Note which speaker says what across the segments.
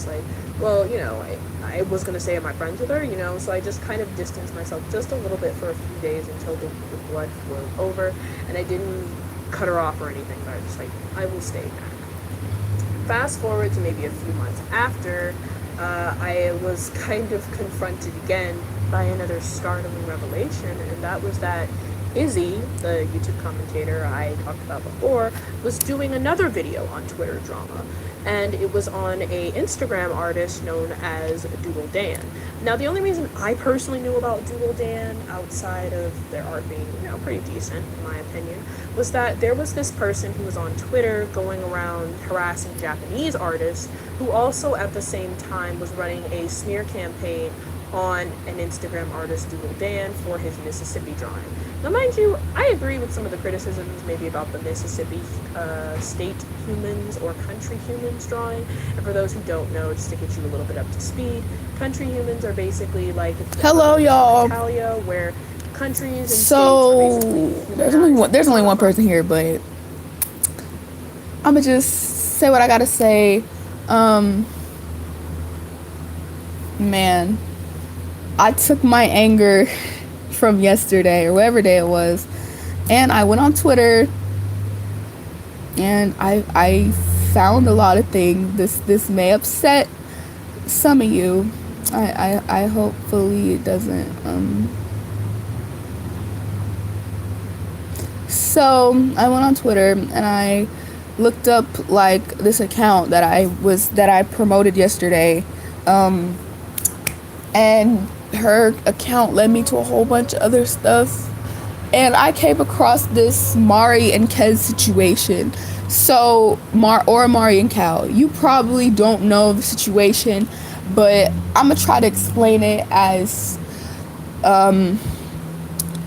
Speaker 1: like, well, I was going to say, am I friends with her? So I just kind of distanced myself just a little bit for a few days until the blood was over, and I didn't cut her off or anything, but I was just like, I will stay back. Fast forward to maybe a few months after, I was kind of confronted again by another startling revelation, and that was that Izzy, the YouTube commentator I talked about before, was doing another video on Twitter drama, and it was on a Instagram artist known as Doodle Dan. Now, the only reason I personally knew about Doodle Dan, outside of their art being, pretty decent in my opinion, was that there was this person who was on Twitter going around harassing Japanese artists, who also at the same time was running a smear campaign on an Instagram artist, Doodle Dan, for his Mississippi drawing. Now, mind you, I agree with some of the criticisms maybe about the Mississippi state humans or country humans drawing. And for those who don't know, just to get you a little bit up to speed, country humans are basically like
Speaker 2: hello, y'all.
Speaker 1: Italia, where countries and
Speaker 2: so
Speaker 1: states
Speaker 2: there's only one person here, but I'ma just say what I gotta say. Man, I took my anger from yesterday or whatever day it was, and I went on Twitter and I found a lot of things. This may upset some of you. I hopefully it doesn't. So I went on Twitter and I looked up like this account that I promoted yesterday, and her account led me to a whole bunch of other stuff, and I came across this Mari and Kez situation. So Mari and Cal, you probably don't know the situation, but I'm gonna try to explain it as I'm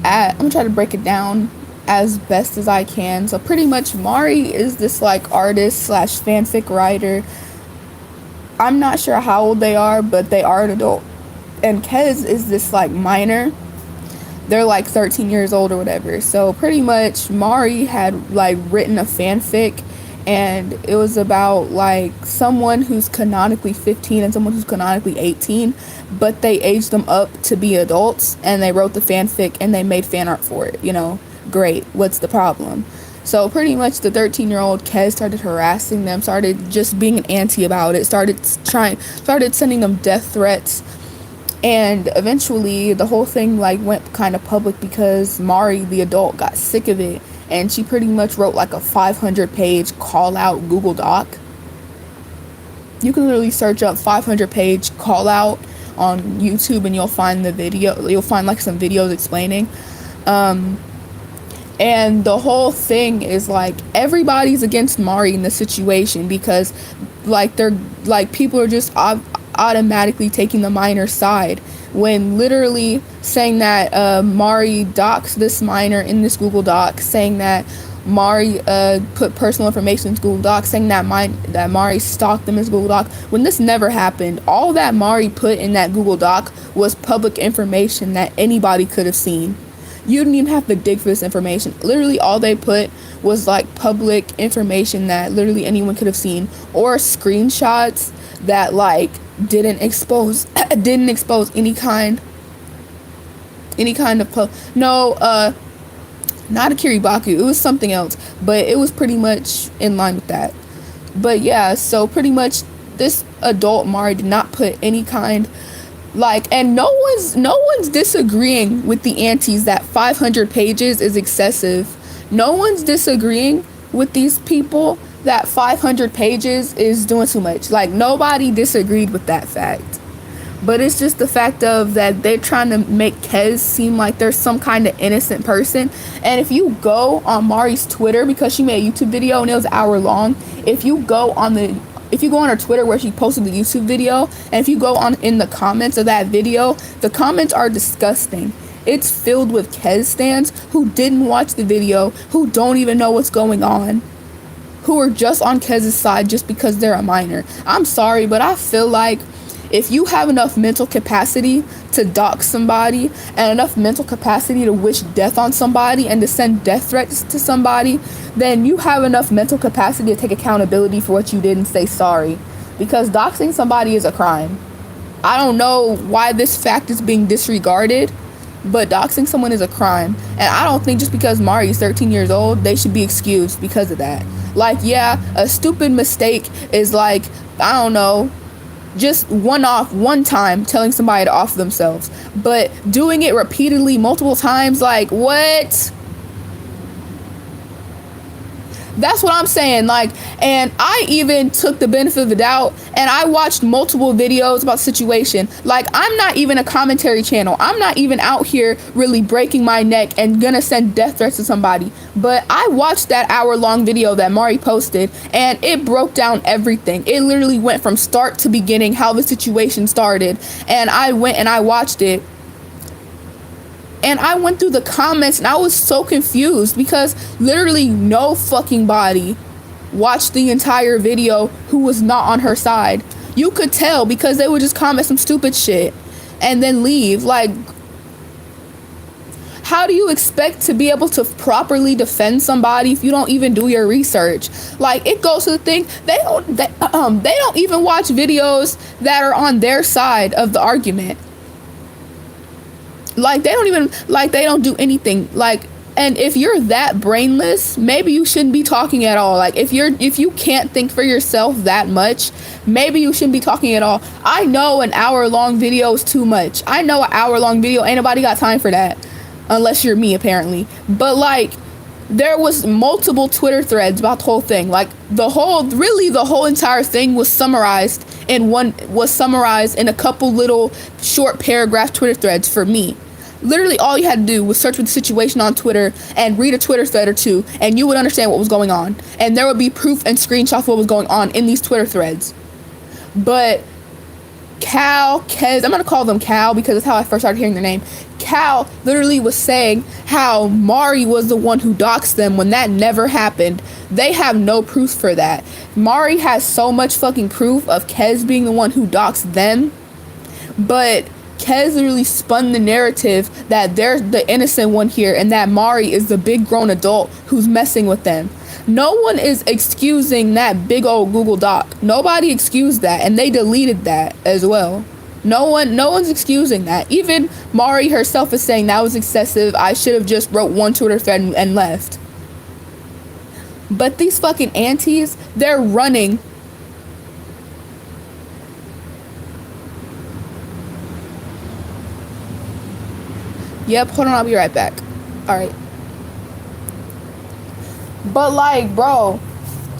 Speaker 2: gonna try to break it down as best as I can. So pretty much Mari is this like artist / fanfic writer. I'm not sure how old they are, but they are an adult. And Kez is this like minor. They're like 13 years old or whatever. So pretty much Mari had like written a fanfic, and it was about like someone who's canonically 15 and someone who's canonically 18, but they aged them up to be adults, and they wrote the fanfic and they made fan art for it. Great. What's the problem? So pretty much the 13-year-old Kez started harassing them, started just being an auntie about it, started sending them death threats. And eventually the whole thing like went kind of public because Mari, the adult, got sick of it, and she pretty much wrote like a 500-page call out Google Doc. You can literally search up 500-page call out on YouTube and you'll find the video. You'll find like some videos explaining. And the whole thing is like everybody's against Mari in this situation because like they're like people are just automatically taking the minor side, when literally saying that Mari doxed this minor in this Google Doc, saying that Mari put personal information in Google Doc, saying that Mari stalked them in Google Doc, when this never happened. All that Mari put in that Google Doc was public information that anybody could have seen. You didn't even have to dig for this information. Literally all they put was like public information that literally anyone could have seen, or screenshots that like didn't expose any kind of not a Kiribaku, it was something else, but it was pretty much in line with that. But yeah, so pretty much this adult Mari did not put any kind like, and no one's disagreeing with the aunties that 500 pages is excessive. No one's disagreeing with these people that 500 pages is doing too much. Like, nobody disagreed with that fact. But it's just the fact of that they're trying to make Kez seem like there's some kind of innocent person. And if you go on Mari's Twitter, because she made a YouTube video and it was an hour long, if you go on her Twitter where she posted the YouTube video, and if you go on in the comments of that video, the comments are disgusting. It's filled with Kez stans who didn't watch the video, who don't even know what's going on, who are just on Kez's side just because they're a minor. I'm sorry, but I feel like if you have enough mental capacity to dox somebody and enough mental capacity to wish death on somebody and to send death threats to somebody, then you have enough mental capacity to take accountability for what you did and say sorry. because doxing somebody is a crime. I don't know why this fact is being disregarded, but doxing someone is a crime. And I don't think just because Mari is 13 years old, they should be excused because of that. Like, yeah, a stupid mistake is like, I don't know, just one time telling somebody to off themselves. But doing it repeatedly multiple times, like, what? That's what I'm saying. Like, and I even took the benefit of the doubt and I watched multiple videos about the situation. Like, I'm not even a commentary channel. I'm not even out here really breaking my neck and gonna send death threats to somebody. But I watched that hour-long video that Mari posted and it broke down everything. It literally went from start to beginning, how the situation started. And I went and I watched it. And I went through the comments and I was so confused because literally no fucking body watched the entire video who was not on her side. You could tell because they would just comment some stupid shit and then leave. Like, how do you expect to be able to properly defend somebody if you don't even do your research? Like, it goes to the thing, they don't even watch videos that are on their side of the argument. Like, they don't do anything. Like, and if you're that brainless, maybe you shouldn't be talking at all. Like, if you can't think for yourself that much, maybe you shouldn't be talking at all. I know an hour-long video is too much. I know an hour-long video, ain't nobody got time for that. Unless you're me, apparently. But, like, there was multiple Twitter threads about the whole thing. Like, the whole entire thing was summarized in a couple little short paragraph Twitter threads for me. Literally all you had to do was search for the situation on Twitter and read a Twitter thread or two, and you would understand what was going on. And there would be proof and screenshots of what was going on in these Twitter threads. But Kez, I'm going to call them Cal because that's how I first started hearing their name. Cal literally was saying how Mari was the one who doxed them when that never happened. They have no proof for that. Mari has so much fucking proof of Kez being the one who doxed them, but Kez literally spun the narrative that they're the innocent one here and that Mari is the big grown adult who's messing with them. No one is excusing that big old Google Doc. Nobody excused that, and they deleted that as well. No one's excusing that. Even Mari herself is saying that was excessive. I should have just wrote one Twitter thread and left. But these fucking aunties, they're running. Yep, hold on, I'll be right back. Alright. But, like, bro,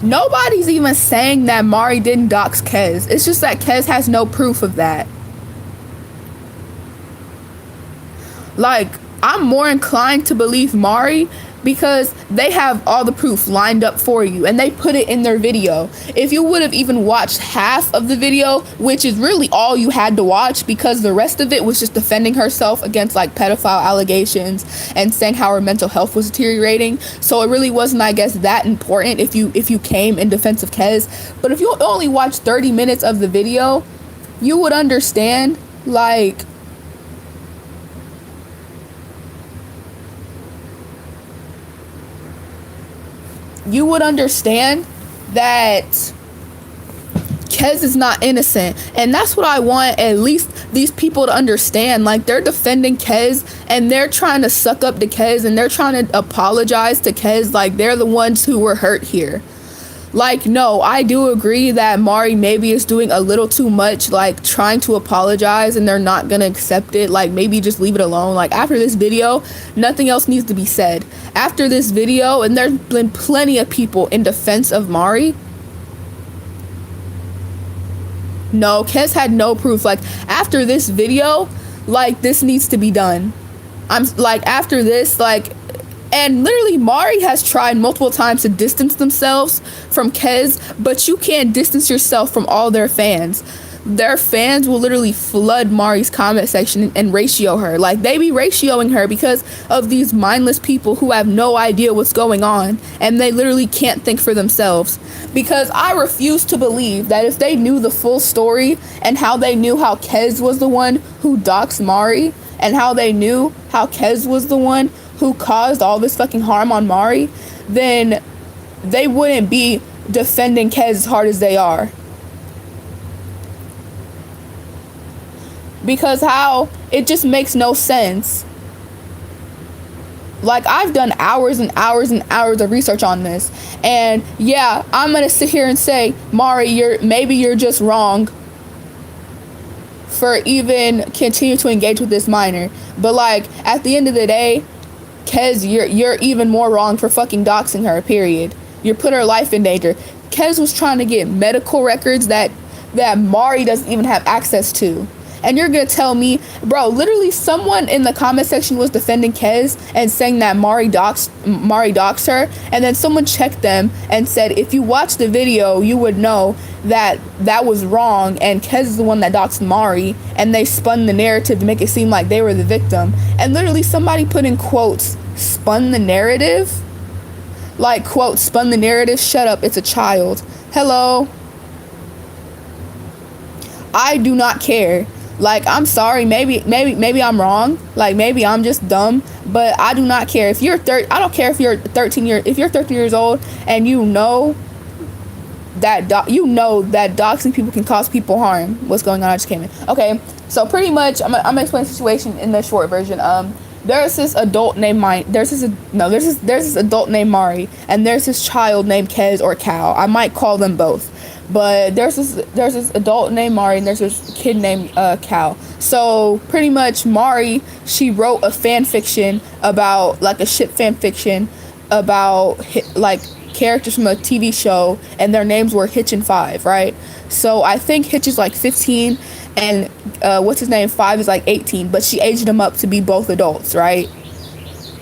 Speaker 2: nobody's even saying that Mari didn't dox Kez. It's just that Kez has no proof of that. Like, I'm more inclined to believe Mari because they have all the proof lined up for you and they put it in their video. If you would have even watched half of the video, which is really all you had to watch because the rest of it was just defending herself against like pedophile allegations and saying how her mental health was deteriorating, so it really wasn't, I guess, that important if you came in defense of Kez. But if you only watch 30 minutes of the video, you would understand, like, you would understand that Kez is not innocent. And that's what I want at least these people to understand. Like, they're defending Kez and they're trying to suck up to Kez and they're trying to apologize to Kez like they're the ones who were hurt here. Like, no, I do agree that Mari maybe is doing a little too much, like trying to apologize, and they're not gonna accept it. Like, maybe just leave it alone. Like, after this video, nothing else needs to be said. After this video, and there's been plenty of people in defense of Mari. No, Kez had no proof. Like, after this video, like, this needs to be done. I'm like, after this, like, and literally Mari has tried multiple times to distance themselves from Kez, but you can't distance yourself from all their fans. Their fans will literally flood Mari's comment section and ratio her. Like, they be ratioing her because of these mindless people who have no idea what's going on, and they literally can't think for themselves. Because I refuse to believe that if they knew the full story and how they knew how Kez was the one who doxed Mari, and how they knew how Kez was the one who caused all this fucking harm on Mari, then they wouldn't be defending Kez as hard as they are. because how it just makes no sense. Like, I've done hours and hours and hours of research on this, and yeah, I'm gonna sit here and say, Mari, you're just wrong for even continue to engage with this minor. But like, at the end of the day, Kez, you're even more wrong for fucking doxing her, period. You're putting her life in danger. Kez was trying to get medical records that Mari doesn't even have access to. And you're gonna tell me, bro, literally someone in the comment section was defending Kez and saying that Mari doxed her, and then someone checked them and said, if you watch the video, you would know that was wrong, and Kez is the one that doxed Mari, and they spun the narrative to make it seem like they were the victim. And literally somebody put in quotes, spun the narrative? Like, quote, spun the narrative? Shut up, it's a child. Hello? I do not care. Like, I'm sorry, maybe I'm wrong. Like, maybe I'm just dumb, but I do not care. If you're I don't care if you're 13 years old and you know that doxing people can cause people harm. What's going on? I just came in. Okay, so pretty much I'm gonna explain the situation in the short version. There's this adult named there's this adult named Mari, and there's this child named Kez or Cal. I might call them both. But there's this adult named Mari, and there's this kid named Cal. So pretty much Mari, she wrote a fan fiction about, like, a ship fan fiction about like characters from a TV show, and their names were Hitch and Five, right? So I think Hitch is like 15, and what's his name, Five is like 18, but she aged them up to be both adults, right?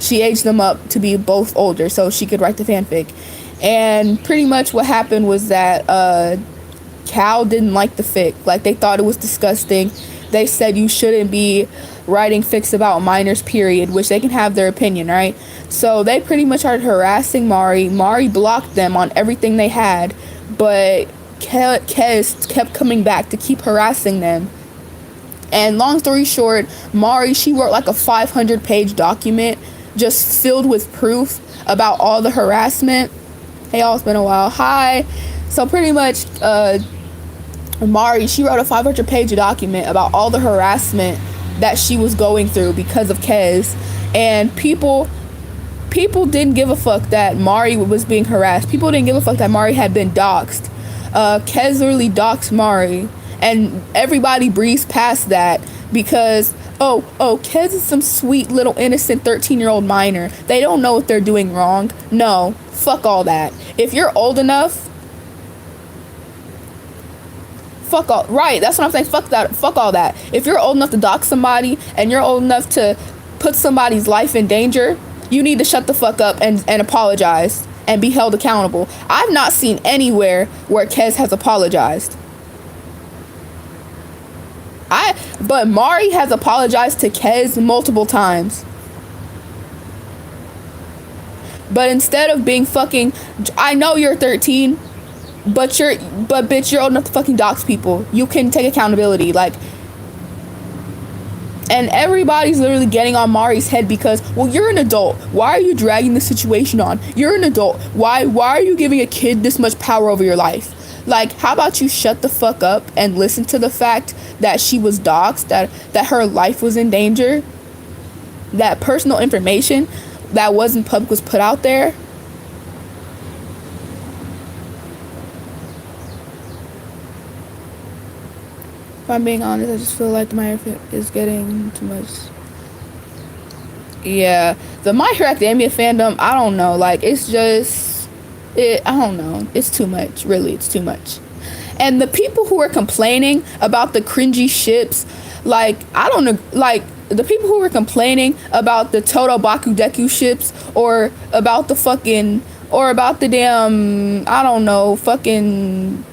Speaker 2: She aged them up to be both older so she could write the fanfic. And pretty much what happened was that Cal didn't like the fic. Like, they thought it was disgusting. They said you shouldn't be writing fics about minors, period, which they can have their opinion, right? So they pretty much started harassing Mari. Mari blocked them on everything they had, but Kez kept coming back to keep harassing them. And long story short, Mari, she wrote like a 500-page document just filled with proof about all the harassment. Hey y'all, it's been a while. Hi. So pretty much, Mari, she wrote a 500-page document about all the harassment that she was going through because of Kez. And people didn't give a fuck that Mari was being harassed. People didn't give a fuck that Mari had been doxxed. Kez literally doxed Mari, and everybody breezed past that because, oh, Kez is some sweet little innocent 13-year-old minor. They don't know what they're doing wrong. No, fuck all that. If you're old enough, right, that's what I'm saying. Fuck all that. If you're old enough to dox somebody and you're old enough to put somebody's life in danger, you need to shut the fuck up and apologize and be held accountable. I've not seen anywhere where Kez has apologized. But Mari has apologized to Kez multiple times. But instead of being fucking, I know you're 13, but bitch, you're old enough to fucking dox people. You can take accountability, like. And everybody's literally getting on Mari's head because, well, you're an adult. Why are you dragging the situation on? You're an adult. Why are you giving a kid this much power over your life? Like, how about you shut the fuck up and listen to the fact that she was doxxed, that her life was in danger, that personal information that wasn't public was put out there. If I'm being honest, I just feel like the My Hero is getting too much. Yeah, the My Hero Academia fandom, I don't know, like, it's just, I don't know, it's too much, really, it's too much. And the people who are complaining about the cringy ships, like, I don't know, like, the people who were complaining about the Toto Bakudeku ships, or about the damn, I don't know, fucking,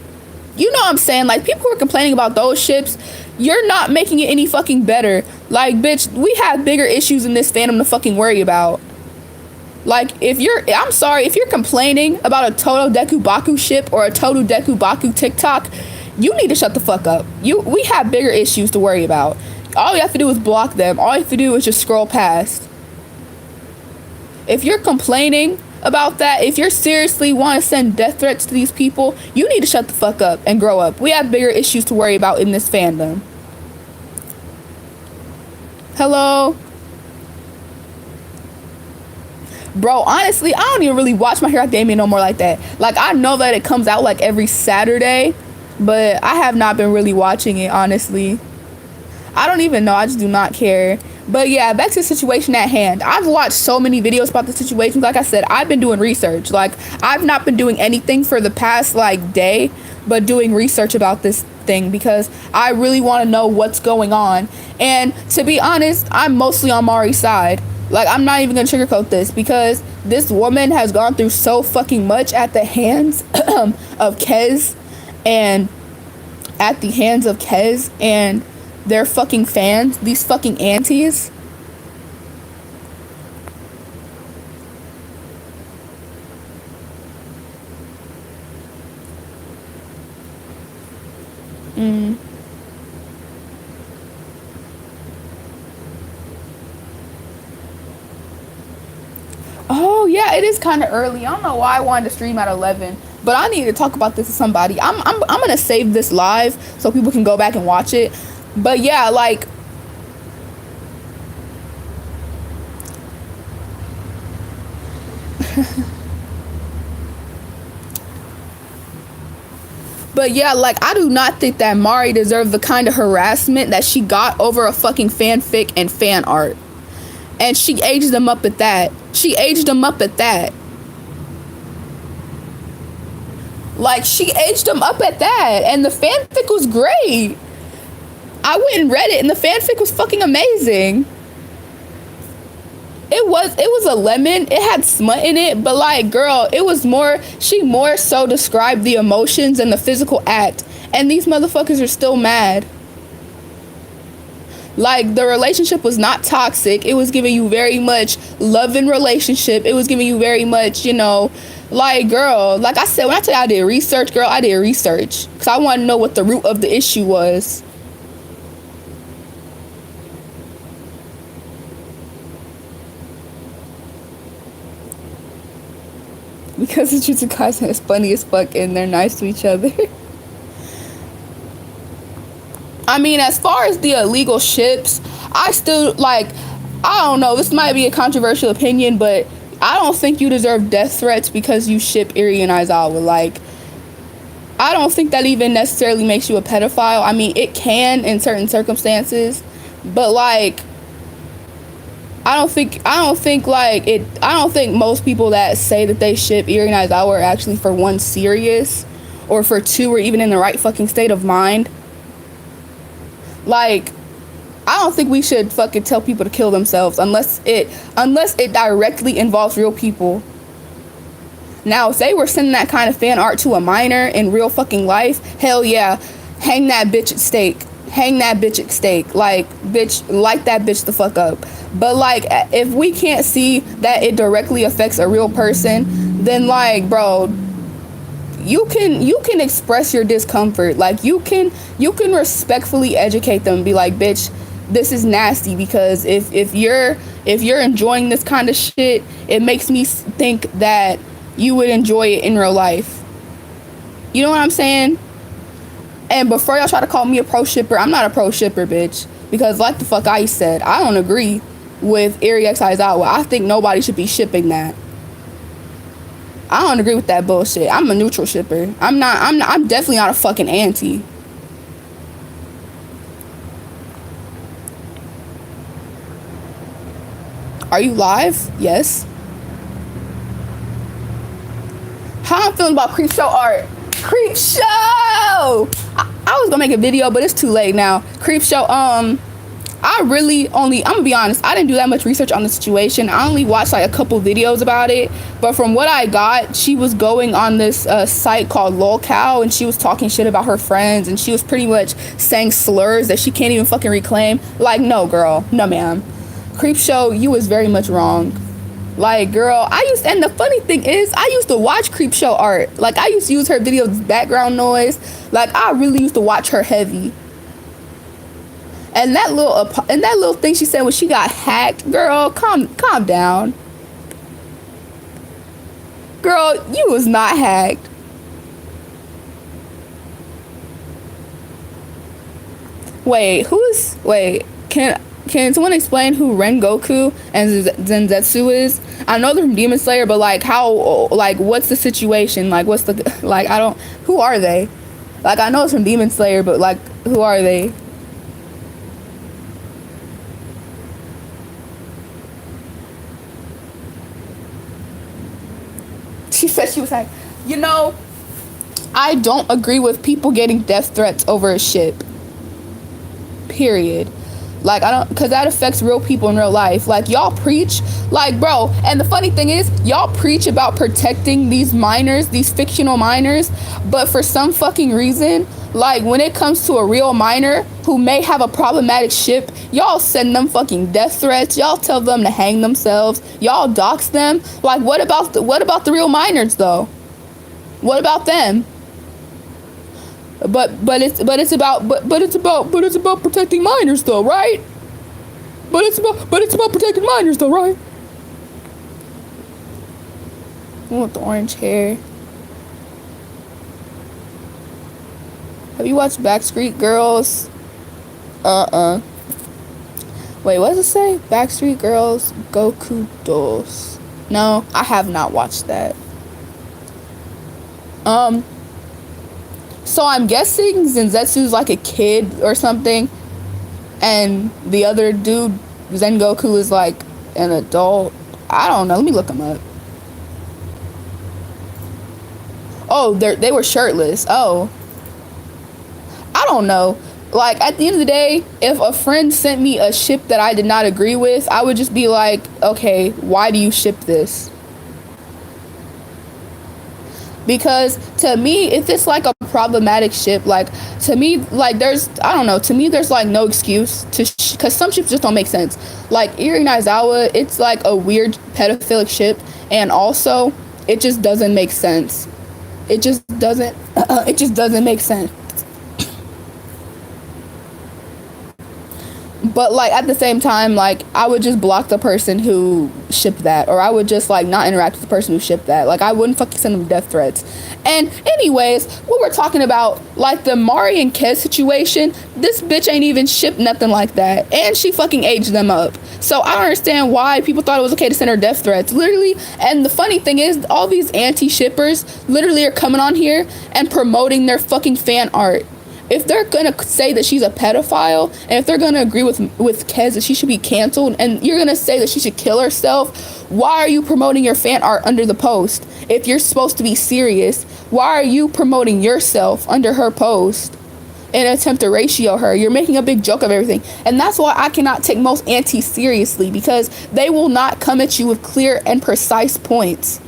Speaker 2: you know what I'm saying? Like, people who are complaining about those ships, you're not making it any fucking better. Like, bitch, we have bigger issues in this fandom to fucking worry about. Like, I'm sorry, if you're complaining about a Toto Deku Baku ship or a Toto Deku Baku TikTok, you need to shut the fuck up. We have bigger issues to worry about. All you have to do is block them. All you have to do is just scroll past. If you're complaining about that, if you're seriously want to send death threats to these people, you need to shut the fuck up and grow up. We have bigger issues to worry about in this fandom. Hello? Bro, honestly, I don't even really watch My Hero Academia no more like that. Like, I know that it comes out like every Saturday, but I have not been really watching it, honestly. I don't even know. I just do not care. But yeah, back to the situation at hand. I've watched so many videos about the situation. Like I said, I've been doing research. Like, I've not been doing anything for the past like day, but doing research about this thing because I really want to know what's going on. And to be honest, I'm mostly on Mari's side. Like, I'm not even gonna sugarcoat this because this woman has gone through so fucking much at the hands of Kez and their fucking fans, these fucking aunties. Oh yeah, it is kind of early. I don't know why I wanted to stream at 11, but I need to talk about this to somebody. I'm gonna save this live so people can go back and watch it. But yeah, like, but yeah, like, I do not think that Mari deserved the kind of harassment that she got over a fucking fanfic and fan art. And she aged them up at that. Like, she aged them up at that. And the fanfic was great. I went and read it, and the fanfic was fucking amazing. It was a lemon. It had smut in it, but like, girl, she more so described the emotions and the physical act. And these motherfuckers are still mad. Like, the relationship was not toxic. It was giving you very much loving relationship. It was giving you very much, like, girl, like I said, when I tell you I did research, girl, I did research. Because I want to know what the root of the issue was. Because the Jutsu is funny as fuck and they're nice to each other. I mean, as far as the illegal ships, I still, like, I don't know, this might be a controversial opinion, but I don't think you deserve death threats because you ship Eri and Aizawa. Like, I don't think that even necessarily makes you a pedophile. I mean, it can in certain circumstances, but like, I don't think most people that say that they ship Eri and Aizawa are actually, for one, serious, or for two, or even in the right fucking state of mind. Like, I don't think we should fucking tell people to kill themselves unless it directly involves real people. Now, if they were sending that kind of fan art to a minor in real fucking life, hell yeah, hang that bitch at stake. Like, bitch, light that bitch the fuck up. But like, if we can't see that it directly affects a real person, then like, bro, you can express your discomfort. Like, you can respectfully educate them and be like, bitch, this is nasty, because if you're enjoying this kind of shit, it makes me think that you would enjoy it in real life. You know what I'm saying? And before y'all try to call me a pro shipper, I'm not a pro shipper, bitch, because like the fuck I said, I don't agree with Eri X Aizawa. I think nobody should be shipping that. I don't agree with that bullshit. I'm a neutral shipper. I'm definitely not a fucking anti. Are you live? Yes. How I'm feeling about Creep Show art? Creep Show! I was gonna make a video, but it's too late now. Creep Show, I'm gonna be honest, I didn't do that much research on the situation. I only watched like a couple videos about it, but from what I got, she was going on this site called LolCow, and she was talking shit about her friends, and she was pretty much saying slurs that she can't even fucking reclaim. Like, no, girl, no, ma'am. Creep Show, you was very much wrong. Like, girl, and the funny thing is, I used to watch Creep Show art. Like, I used to use her videos as background noise. Like, I really used to watch her heavy. And that little thing she said when she got hacked, girl, calm down. Girl, you was not hacked. Wait, can someone explain who Rengoku and Zenzetsu is? I know they're from Demon Slayer, but like how, like what's the situation? Like what's the, like I don't, who are they? Like I know it's from Demon Slayer, but like who are they? She said she was like, you know, I don't agree with people getting death threats over a ship. Period. Like I don't, because that affects real people in real life. Like y'all preach, like bro, and the funny thing is y'all preach about protecting these minors, these fictional minors, but for some fucking reason, like when it comes to a real minor who may have a problematic ship, y'all send them fucking death threats, y'all tell them to hang themselves, y'all dox them. Like what about the real minors though? What about them? But it's about protecting minors though, right? But it's about protecting minors though, right? I want the orange hair. Have you watched Backstreet Girls? Wait, what does it say? Backstreet Girls Goku Dolls. No, I have not watched that. So I'm guessing Zenzetsu's like a kid or something, and the other dude, Zengoku, is like an adult. I don't know. Let me look him up. Oh, they were shirtless. Oh. I don't know. Like, at the end of the day, if a friend sent me a ship that I did not agree with, I would just be like, okay, why do you ship this? Because to me, if it's like a problematic ship, like to me, like there's, I don't know, to me there's like no excuse to, because some ships just don't make sense. Like Eri and Aizawa, it's like a weird pedophilic ship, and also it just doesn't make sense. It just doesn't make sense. But like at the same time, like I would just block the person who shipped that, or I would just like not interact with the person who shipped that. Like I wouldn't fucking send them death threats. And anyways, what we're talking about, like the Mari and Kez situation, this bitch ain't even shipped nothing like that, and she fucking aged them up. So I don't understand why people thought it was okay to send her death threats. Literally, and the funny thing is, all these anti-shippers literally are coming on here and promoting their fucking fan art. If they're gonna say that she's a pedophile, and if they're gonna agree with Kez that she should be canceled, and you're gonna say that she should kill herself, why are you promoting your fan art under the post? If you're supposed to be serious, why are you promoting yourself under her post in an attempt to ratio her? You're making a big joke of everything. And that's why I cannot take most antis seriously, because they will not come at you with clear and precise points.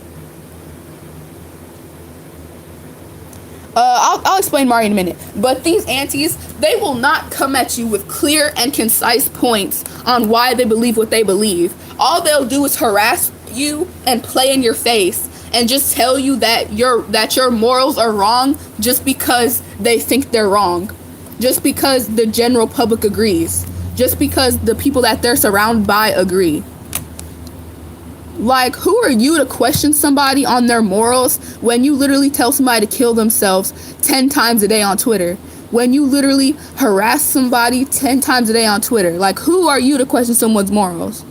Speaker 2: I'll explain Mari in a minute. But these antis, they will not come at you with clear and concise points on why they believe what they believe. All they'll do is harass you and play in your face and just tell you that your morals are wrong just because they think they're wrong. Just because the general public agrees. Just because the people that they're surrounded by agree. Like, who are you to question somebody on their morals when you literally tell somebody to kill themselves 10 times a day on Twitter? When you literally harass somebody 10 times a day on Twitter? Like, who are you to question someone's morals?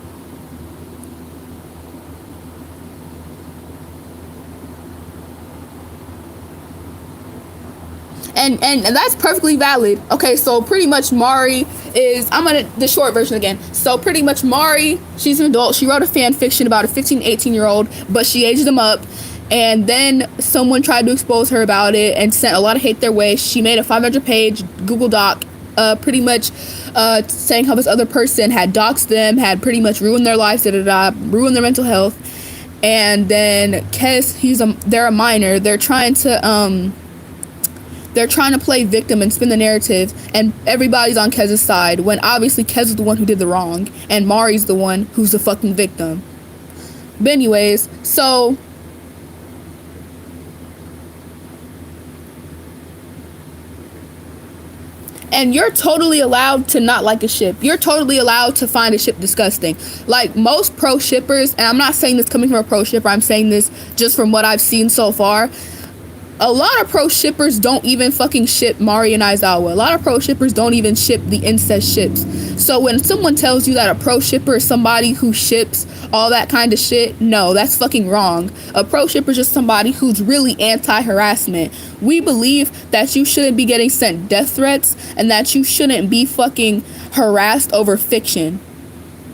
Speaker 2: And that's perfectly valid. Okay, so pretty much Mari is, the short version again. So pretty much Mari, she's an adult. She wrote a fan fiction about a 15, 18-year-old, but she aged them up. And then someone tried to expose her about it and sent a lot of hate their way. She made a 500-page Google Doc, pretty much saying how this other person had doxed them, had pretty much ruined their lives, ruined their mental health. And then Kez, they're a minor. They're trying to play victim and spin the narrative, and everybody's on Kez's side, when obviously Kez is the one who did the wrong, and Mari's the one who's the fucking victim. But anyways, so and you're totally allowed to not like a ship. You're totally allowed to find a ship disgusting. Like most pro shippers, and I'm not saying this coming from a pro shipper, I'm saying this just from what I've seen so far. A lot of pro shippers don't even fucking ship Mari and Aizawa. A lot of pro shippers don't even ship the incest ships. So when someone tells you that a pro shipper is somebody who ships all that kind of shit, no, that's fucking wrong. A pro shipper is just somebody who's really anti-harassment. We believe that you shouldn't be getting sent death threats and that you shouldn't be fucking harassed over fiction.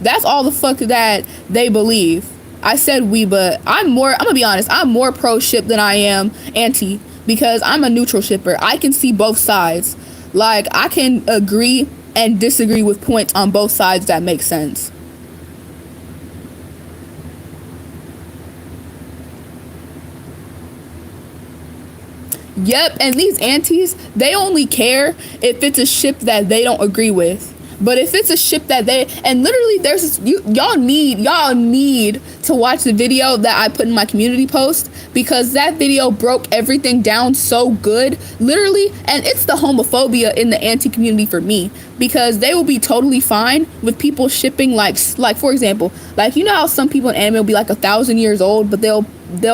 Speaker 2: That's all the fuck that they believe. I said we, but I'm gonna be honest, I'm more pro ship than I am anti, because I'm a neutral shipper. I can see both sides. Like, I can agree and disagree with points on both sides that make sense. Yep, and these antis, they only care if it's a ship that they don't agree with. But if it's a ship that they, and literally there's y'all need to watch the video that I put in my community post, because that video broke everything down so good, literally. And it's the homophobia in the anti community for me, because they will be totally fine with people shipping like for example, like, you know how some people in anime will be like 1,000 years old, but they'll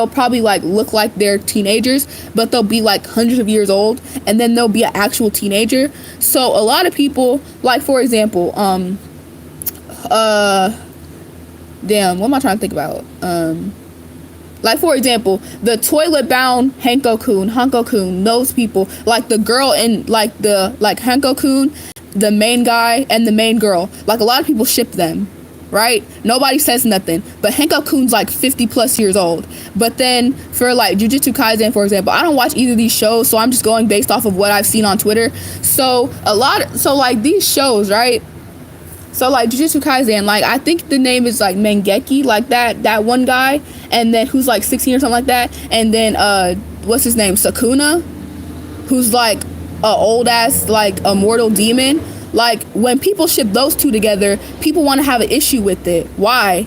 Speaker 2: probably like look like they're teenagers, but they'll be like hundreds of years old, and then they'll be an actual teenager. So a lot of people, like, for example, damn, what am I trying to think about? Like, for example, the toilet bound Hanko-kun, those people, like the girl in like Hanko-kun, the main guy and the main girl, like a lot of people ship them. Right? Nobody says nothing. But Hanko-kun's like 50 plus years old. But then for like Jujutsu Kaisen, for example, I don't watch either of these shows, so I'm just going based off of what I've seen on Twitter. So like these shows, right? So like Jujutsu Kaisen, like I think the name is like Mangeki, like that one guy, and then who's like 16 or something like that, and then what's his name? Sukuna, who's like a old ass like immortal demon. Like, when people ship those two together, people want to have an issue with it. Why?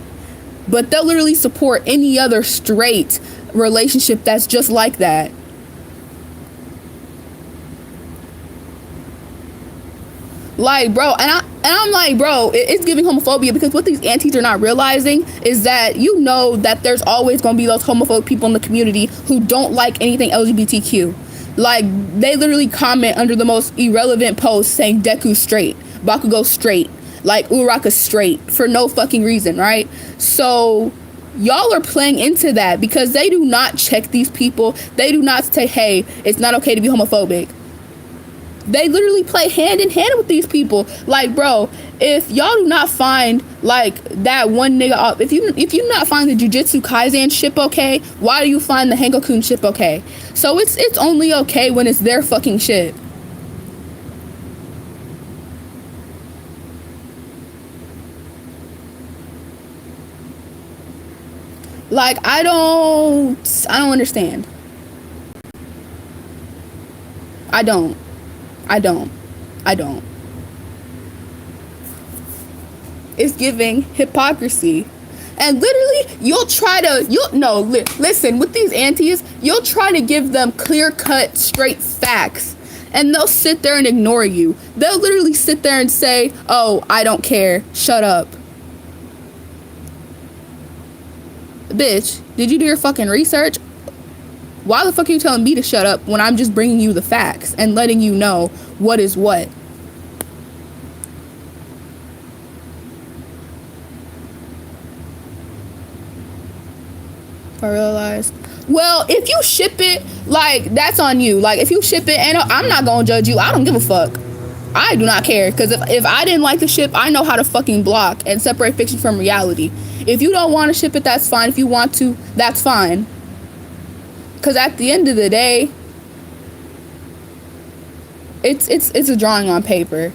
Speaker 2: But they'll literally support any other straight relationship that's just like that. Like, bro, and I'm like, bro, it's giving homophobia, because what these antis are not realizing is that, you know, that there's always going to be those homophobic people in the community who don't like anything LGBTQ. Like, they literally comment under the most irrelevant post saying Deku's straight, Bakugo's straight, like Uraraka's straight, for no fucking reason, right? So y'all are playing into that, because they do not check these people. They do not say, hey, it's not okay to be homophobic. They literally play hand in hand with these people. Like, bro, if y'all do not find like that one nigga, if you do not find the Jujutsu Kaisen ship okay, why do you find the Hanko-kun ship okay? So it's only okay when it's their fucking shit. Like, I don't understand. I don't. It's giving hypocrisy. And literally, listen, with these antis, you'll try to give them clear-cut, straight facts, and they'll sit there and ignore you. They'll literally sit there and say, oh, I don't care, shut up. Bitch, did you do your fucking research? Why the fuck are you telling me to shut up when I'm just bringing you the facts and letting you know what is what? I realized. Well, if you ship it, like, that's on you. Like, if you ship it, and I'm not gonna judge you. I don't give a fuck. I do not care, because if I didn't like the ship, I know how to fucking block and separate fiction from reality. If you don't want to ship it, that's fine. If you want to, that's fine. Because at the end of the day, it's a drawing on paper.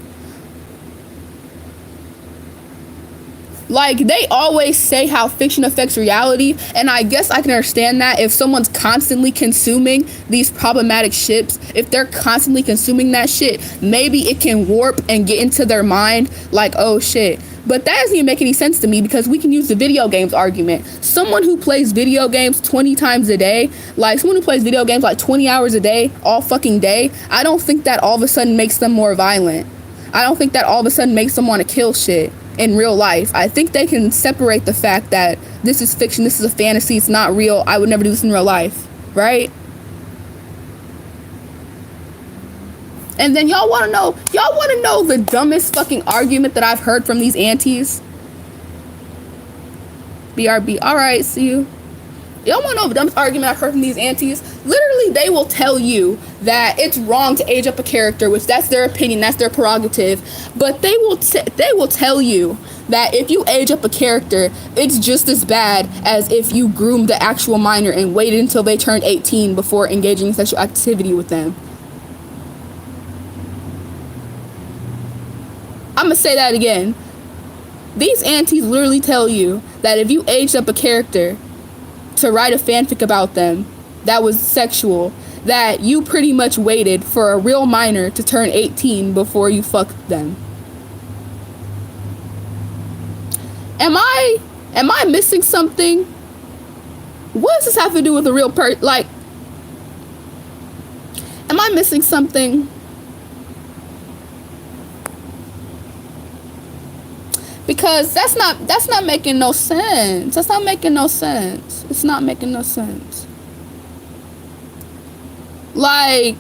Speaker 2: Like, they always say how fiction affects reality, and I guess I can understand that if someone's constantly consuming these problematic ships, if they're constantly consuming that shit, maybe it can warp and get into their mind like, oh shit. But that doesn't even make any sense to me, because we can use the video games argument. Someone who plays video games 20 times a day, like someone who plays video games like 20 hours a day, all fucking day, I don't think that all of a sudden makes them more violent. I don't think that all of a sudden makes them want to kill shit in real life. I think they can separate the fact that this is fiction, this is a fantasy, it's not real, I would never do this in real life, right? And then y'all want to know the dumbest fucking argument that I've heard from these aunties? BRB. All right, see you. Y'all want to know the dumbest argument I've heard from these aunties? Literally, they will tell you that it's wrong to age up a character, which that's their opinion, that's their prerogative. But they will tell you that if you age up a character, it's just as bad as if you groomed the actual minor and waited until they turned 18 before engaging in sexual activity with them. I'm gonna say that again. These aunties literally tell you that if you aged up a character to write a fanfic about them that was sexual, that you pretty much waited for a real minor to turn 18 before you fucked them. Am I missing something? What does this have to do with a real person? Like, am I missing something? Because that's not making no sense. That's not making no sense. It's not making no sense. Like,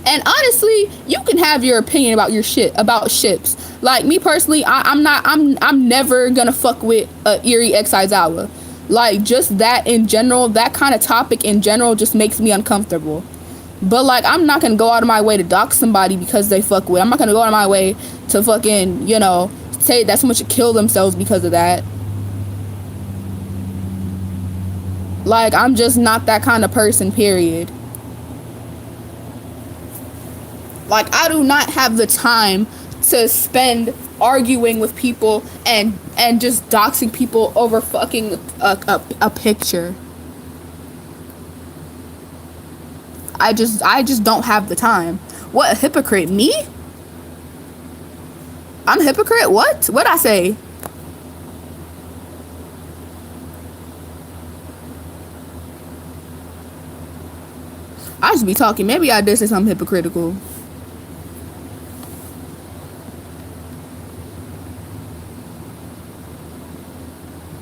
Speaker 2: and honestly, you can have your opinion about your shit, about ships. Like, me personally, I'm never gonna fuck with Eri X Aizawa. Like, just that in general, that kind of topic in general just makes me uncomfortable. But, like, I'm not gonna go out of my way to dox somebody because they fuck with. I'm not gonna go out of my way to fucking, say that someone should kill themselves because of that. Like, I'm just not that kind of person, period. Like, I do not have the time to spend arguing with people and just doxing people over fucking a picture. I just don't have the time. What, a hypocrite? Me? I'm a hypocrite? What? What'd I say? I just be talking. Maybe I did say something hypocritical.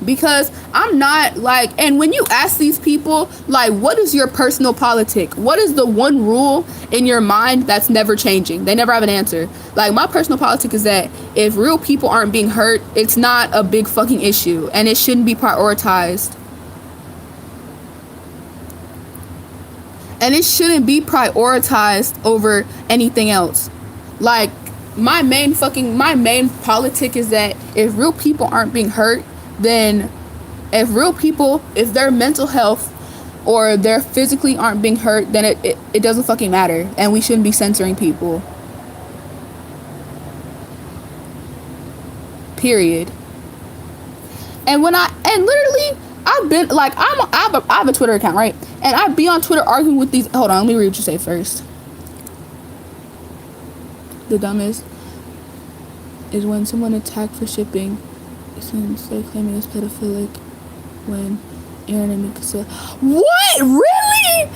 Speaker 2: Because I'm not like, and when you ask these people, like, what is your personal politic? What is the one rule in your mind that's never changing? They never have an answer. Like, my personal politic is that if real people aren't being hurt, it's not a big fucking issue, and it shouldn't be prioritized. And it shouldn't be prioritized over anything else. Like, my main politic is that if real people aren't being hurt, then if their mental health or their physically aren't being hurt, then it doesn't fucking matter, and we shouldn't be censoring people. Period. And literally, I've been like, I have a Twitter account, right? And I'd be on Twitter arguing with these. Hold on, let me read what you say first. The dumbest is when someone attacked for shipping, since they're claiming it's pedophilic, when Aaron and Mikasa. What? Really?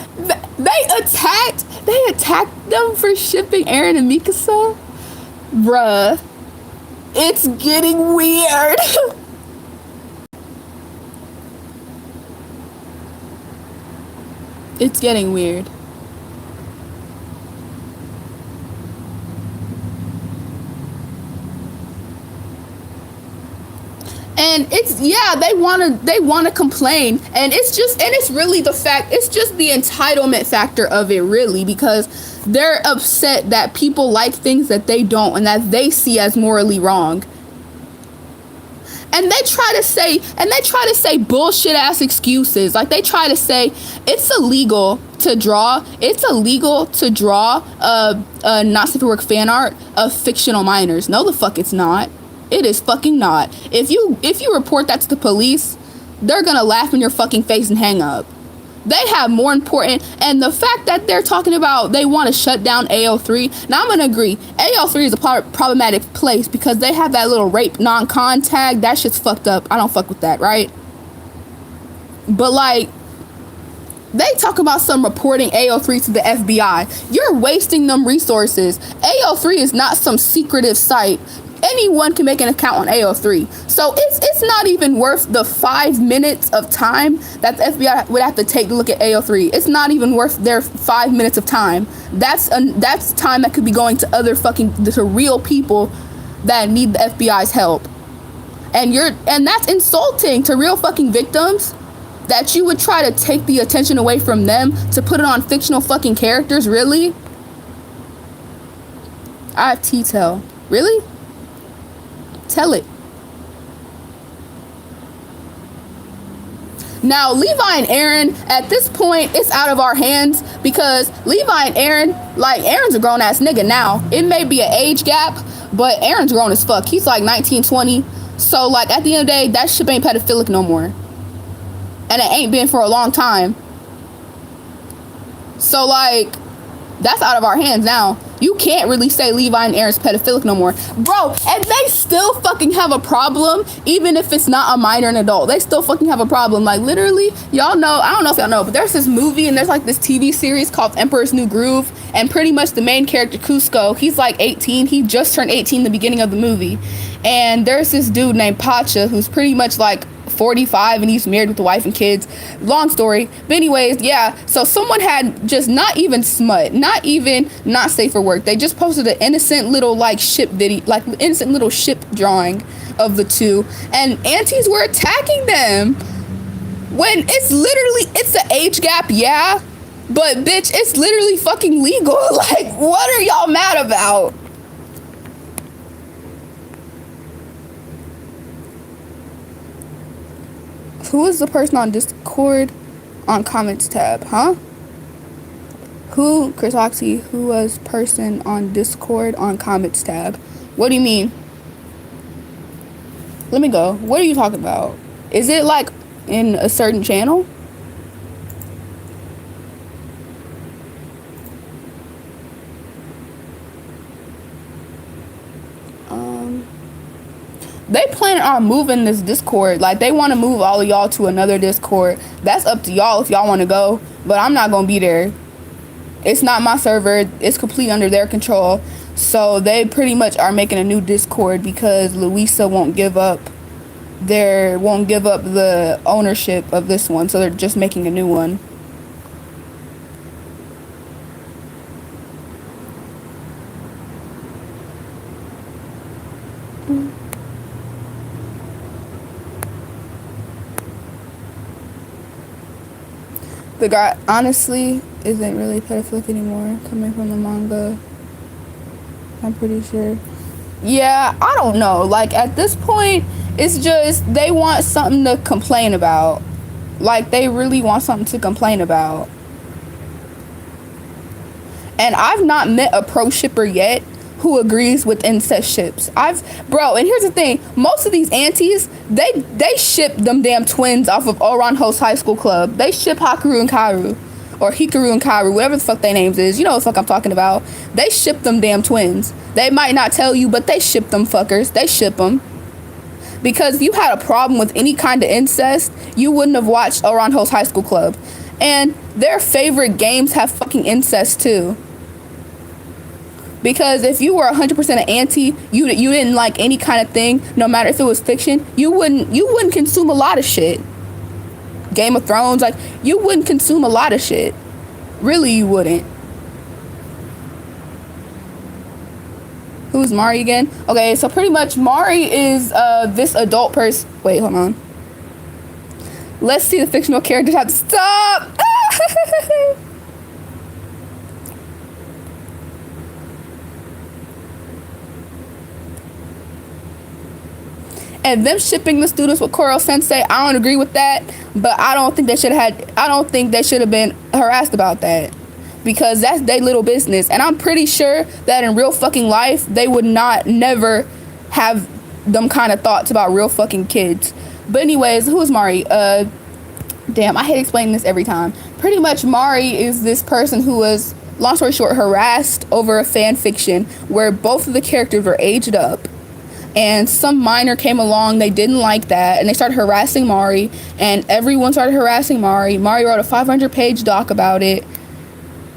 Speaker 2: They attacked them for shipping Aaron and Mikasa? Bruh. It's getting weird. It's getting weird. And it's, yeah, they want to complain, and it's really the fact, it's just the entitlement factor of it, really, because they're upset that people like things that they don't and that they see as morally wrong. And they try to say bullshit ass excuses. Like, they try to say it's illegal to draw a not safe for work fan art of fictional minors. No, the fuck it's not. It is fucking not. If you report that to the police, they're gonna laugh in your fucking face and hang up. They have more important, and the fact that they're talking about they want to shut down AO3. Now, I'm gonna agree, AO3 is a problematic place because they have that little rape non-con tag. That shit's fucked up. I don't fuck with that, right? But like, they talk about some reporting AO3 to the FBI. You're wasting them resources. AO3 is not some secretive site. anyone can make an account on AO3. So it's not even worth the 5 minutes of time that the FBI would have to take to look at AO3. It's not even worth their 5 minutes of time. That's time that could be going to other to real people that need the FBI's help. And that's insulting to real fucking victims, that you would try to take the attention away from them to put it on fictional fucking characters. Really? I have T-Tell. Really? Tell it. Now, Levi and Aaron, at this point, it's out of our hands, because Levi and Aaron, like, Aaron's a grown-ass nigga now. It may be an age gap, but Aaron's grown as fuck. He's like 19, 20. So, like, at the end of the day, that shit ain't pedophilic no more. And it ain't been for a long time. So, like, that's out of our hands now. You can't really say Levi and Aaron's pedophilic no more. Bro, and they still fucking have a problem, even if it's not a minor and adult. They still fucking have a problem. Like, literally, y'all know, I don't know if y'all know, but there's this movie and there's like this TV series called Emperor's New Groove. And pretty much the main character, Cusco, he's like 18. He just turned 18 in the beginning of the movie. And there's this dude named Pacha who's pretty much like 45 and he's married with a wife and kids. Long story. But anyways, yeah. So someone had just not even smut, not even not safe for work. They just posted an innocent little like ship video, like innocent little ship drawing of the two. And aunties were attacking them. When it's an age gap, yeah. But bitch, it's literally fucking legal. Like, what are y'all mad about? Who is the person on Discord on comments tab, huh? Chris Oxy, who was person on Discord on comments tab? What do you mean? Let me go. What are you talking about? Is it like in a certain channel? They plan on moving this Discord. Like, they want to move all of y'all to another Discord. That's up to y'all if y'all want to go. But I'm not going to be there. It's not my server. It's completely under their control. So they pretty much are making a new Discord because Louisa won't give up the ownership of this one. So they're just making a new one. The guy honestly isn't really pedophilic anymore, coming from the manga. I'm pretty sure. Yeah, I don't know. Like, at this point, it's just they want something to complain about. Like, they really want something to complain about. And I've not met a pro shipper yet who agrees with incest ships. Bro, and here's the thing, most of these aunties, they ship them damn twins off of Oran Host High School Club. They ship Hikaru and Karu, or Hikaru and Karu, whatever the fuck their names is. You know what the fuck I'm talking about. They ship them damn twins. They might not tell you, but they ship them fuckers. They ship them. Because if you had a problem with any kind of incest, you wouldn't have watched Oran Host High School Club. And their favorite games have fucking incest too. Because if you were 100% an auntie, you didn't like any kind of thing, no matter if it was fiction, you wouldn't consume a lot of shit. Game of Thrones, like, you wouldn't consume a lot of shit. Really, you wouldn't. Who's Mari again? Okay, so pretty much Mari is this adult person. Wait, hold on. Let's see the fictional characters have to stop. And them shipping the students with Koro Sensei, I don't agree with that. But I don't think they should have been harassed about that. Because that's their little business. And I'm pretty sure that in real fucking life, they would never have them kind of thoughts about real fucking kids. But anyways, who is Mari? Damn, I hate explaining this every time. Pretty much Mari is this person who was, long story short, harassed over a fan fiction where both of the characters were aged up. And some minor came along, they didn't like that, and they started harassing Mari, and everyone started harassing Mari. Mari wrote a 500-page doc about it,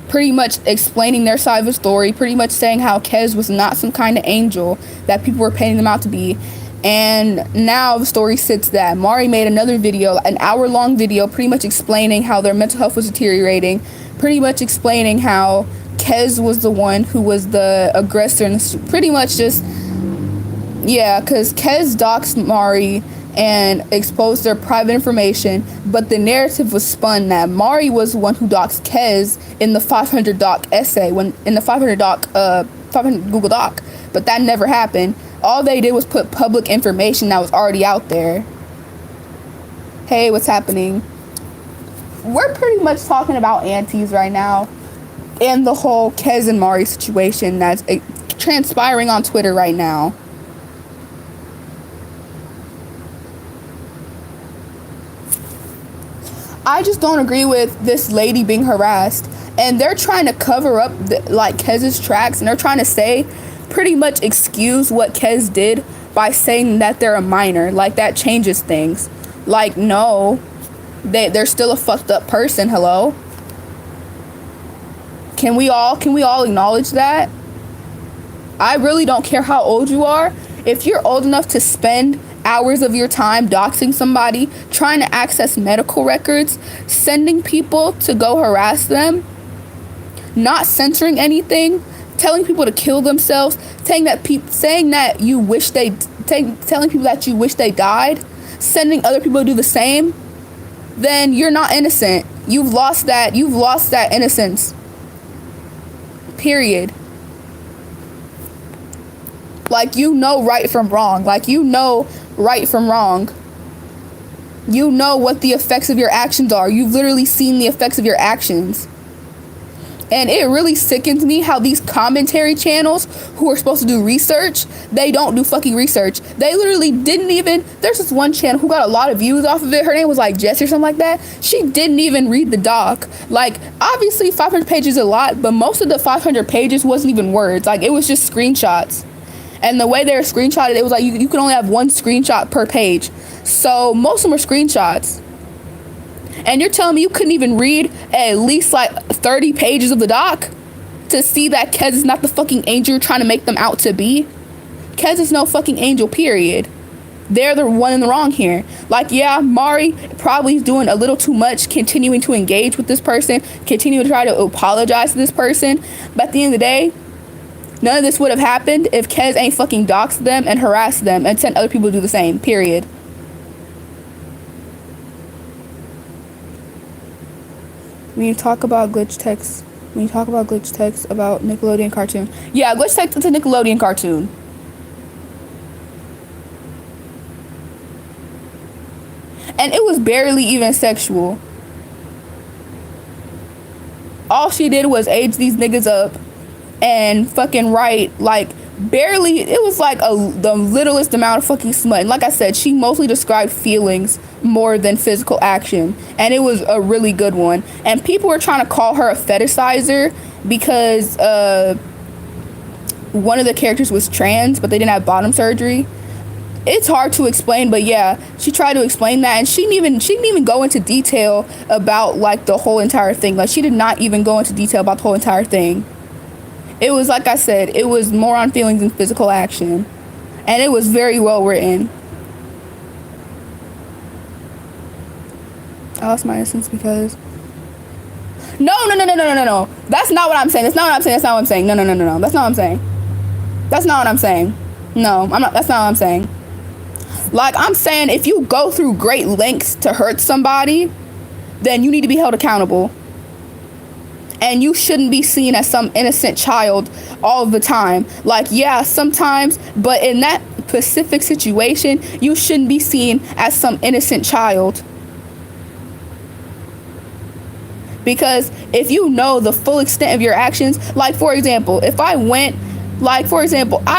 Speaker 2: pretty much explaining their side of the story, pretty much saying how Kez was not some kind of angel that people were painting them out to be. And now the story sits that Mari made another video, an hour-long video, pretty much explaining how their mental health was deteriorating, pretty much explaining how Kez was the one who was the aggressor, and pretty much just, yeah, because Kez doxed Mari and exposed their private information, but the narrative was spun that Mari was the one who doxed Kez in the 500 doc essay, in the 500 Google Doc, but that never happened. All they did was put public information that was already out there. Hey, what's happening? We're pretty much talking about aunties right now and the whole Kez and Mari situation that's transpiring on Twitter right now. I just don't agree with this lady being harassed, and they're trying to cover up Kez's tracks, and they're trying to say, pretty much excuse what Kez did by saying that they're a minor, like that changes things. Like, no, they're still a fucked up person. Hello, can we all acknowledge that? I really don't care how old you are. If you're old enough to spend hours of your time doxing somebody, trying to access medical records, sending people to go harass them, not censoring anything, telling people to kill themselves, telling people that you wish they died, sending other people to do the same, then you're not innocent. You've lost that innocence. Period. Like, you know right from wrong. Like, you know right from wrong. You know what the effects of your actions are. You've literally seen the effects of your actions. And it really sickens me how these commentary channels who are supposed to do research, they don't do fucking research. They literally didn't even, there's this one channel who got a lot of views off of it. Her name was like Jess or something like that. She didn't even read the doc. Like, obviously 500 pages is a lot, but most of the 500 pages wasn't even words. Like, it was just screenshots. And the way they were screenshotted, it was like you can only have one screenshot per page. So most of them are screenshots. And you're telling me you couldn't even read at least like 30 pages of the doc to see that Kez is not the fucking angel you're trying to make them out to be? Kez is no fucking angel, period. They're the one in the wrong here. Like, yeah, Mari probably is doing a little too much, continuing to engage with this person, continuing to try to apologize to this person. But at the end of the day, none of this would have happened if Kez ain't fucking doxed them and harassed them and sent other people to do the same, period. When you talk about glitch text about Nickelodeon cartoon. Yeah, glitch text is a Nickelodeon cartoon. And it was barely even sexual. All she did was age these niggas up and fucking write, like, barely, it was like the littlest amount of fucking smut. And like I said, she mostly described feelings more than physical action, and it was a really good one. And people were trying to call her a fetishizer because one of the characters was trans, but they didn't have bottom surgery. It's hard to explain, but yeah, she tried to explain that, and she didn't even go into detail about like the whole entire thing. Like, she did not even go into detail about the whole entire thing. It was, like I said, it was more on feelings than physical action. And it was very well written. I lost my innocence because... No. That's not what I'm saying. That's not what I'm saying. No. That's not what I'm saying. That's not what I'm saying. No, I'm not. That's not what I'm saying. Like, I'm saying, if you go through great lengths to hurt somebody, then you need to be held accountable. And you shouldn't be seen as some innocent child all the time. Like, yeah, sometimes, but in that specific situation, you shouldn't be seen as some innocent child. Because if you know the full extent of your actions, like, for example, I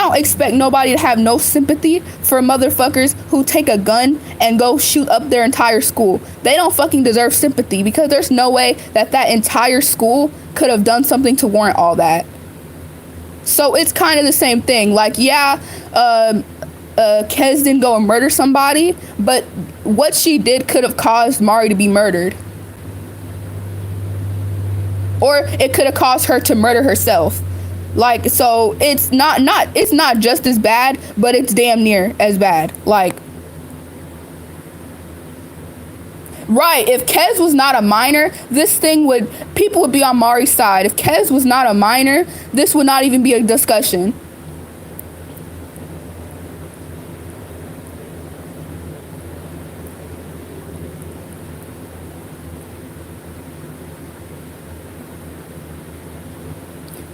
Speaker 2: don't expect nobody to have no sympathy for motherfuckers who take a gun and go shoot up their entire school. They don't fucking deserve sympathy, because there's no way that entire school could have done something to warrant all that. So it's kind of the same thing. Like, yeah, Kez didn't go and murder somebody, but what she did could have caused Mari to be murdered. or it could have caused her to murder herself. Like, so it's not just as bad, but it's damn near as bad. Like, right, if Kez was not a minor, people would be on Mari's side. If Kez was not a minor, this would not even be a discussion.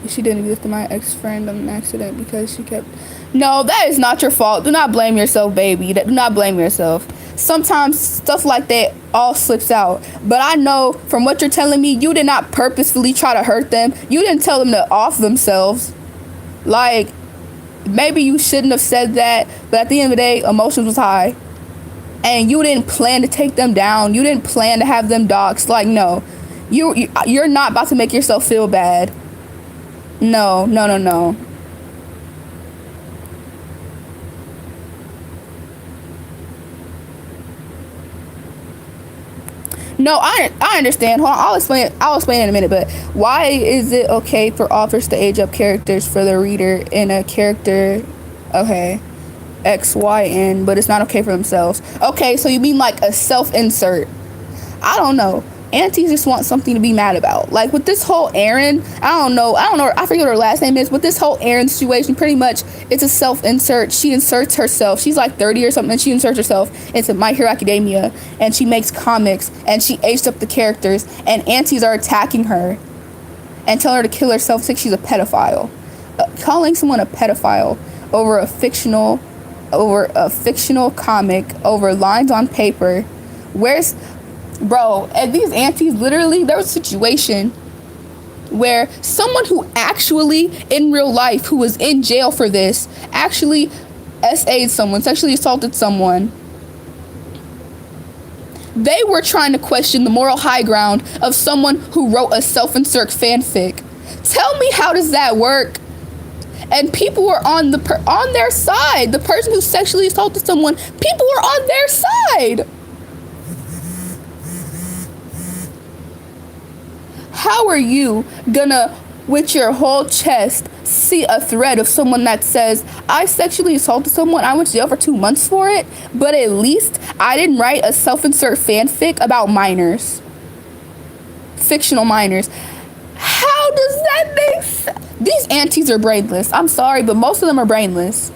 Speaker 2: She didn't give to my ex-friend on an accident because she kept... No, that is not your fault. Do not blame yourself, baby. Do not blame yourself. Sometimes stuff like that all slips out. But I know from what you're telling me, you did not purposefully try to hurt them. You didn't tell them to off themselves. Like, maybe you shouldn't have said that, but at the end of the day, emotions was high. And you didn't plan to take them down. You didn't plan to have them doxxed. Like, no. You're not about to make yourself feel bad. No. No, I understand. Hold on, I'll explain in a minute. But why is it okay for authors to age up characters for the reader in a character, okay, X, Y, N, but it's not okay for themselves? Okay, so you mean like a self-insert? I don't know. Aunties just want something to be mad about. Like with this whole Erin, I don't know, I forget what her last name is, but this whole Erin situation, pretty much, it's a self-insert. She inserts herself. She's like 30 or something, and she inserts herself into My Hero Academia, and she makes comics, and she aged up the characters, and aunties are attacking her and telling her to kill herself, saying she's a pedophile. Calling someone a pedophile over a fictional comic, over lines on paper. Bro, and these aunties, literally, there was a situation where someone who actually, in real life, who was in jail for this, actually SA'd someone, sexually assaulted someone. They were trying to question the moral high ground of someone who wrote a self-insert fanfic. Tell me, how does that work? And people were on their side. The person who sexually assaulted someone, people were on their side. How are you gonna, with your whole chest, see a thread of someone that says, I sexually assaulted someone, I went to jail for 2 months for it, but at least I didn't write a self-insert fanfic about minors, fictional minors? How does that make sense? These aunties are brainless. I'm sorry, but most of them are brainless.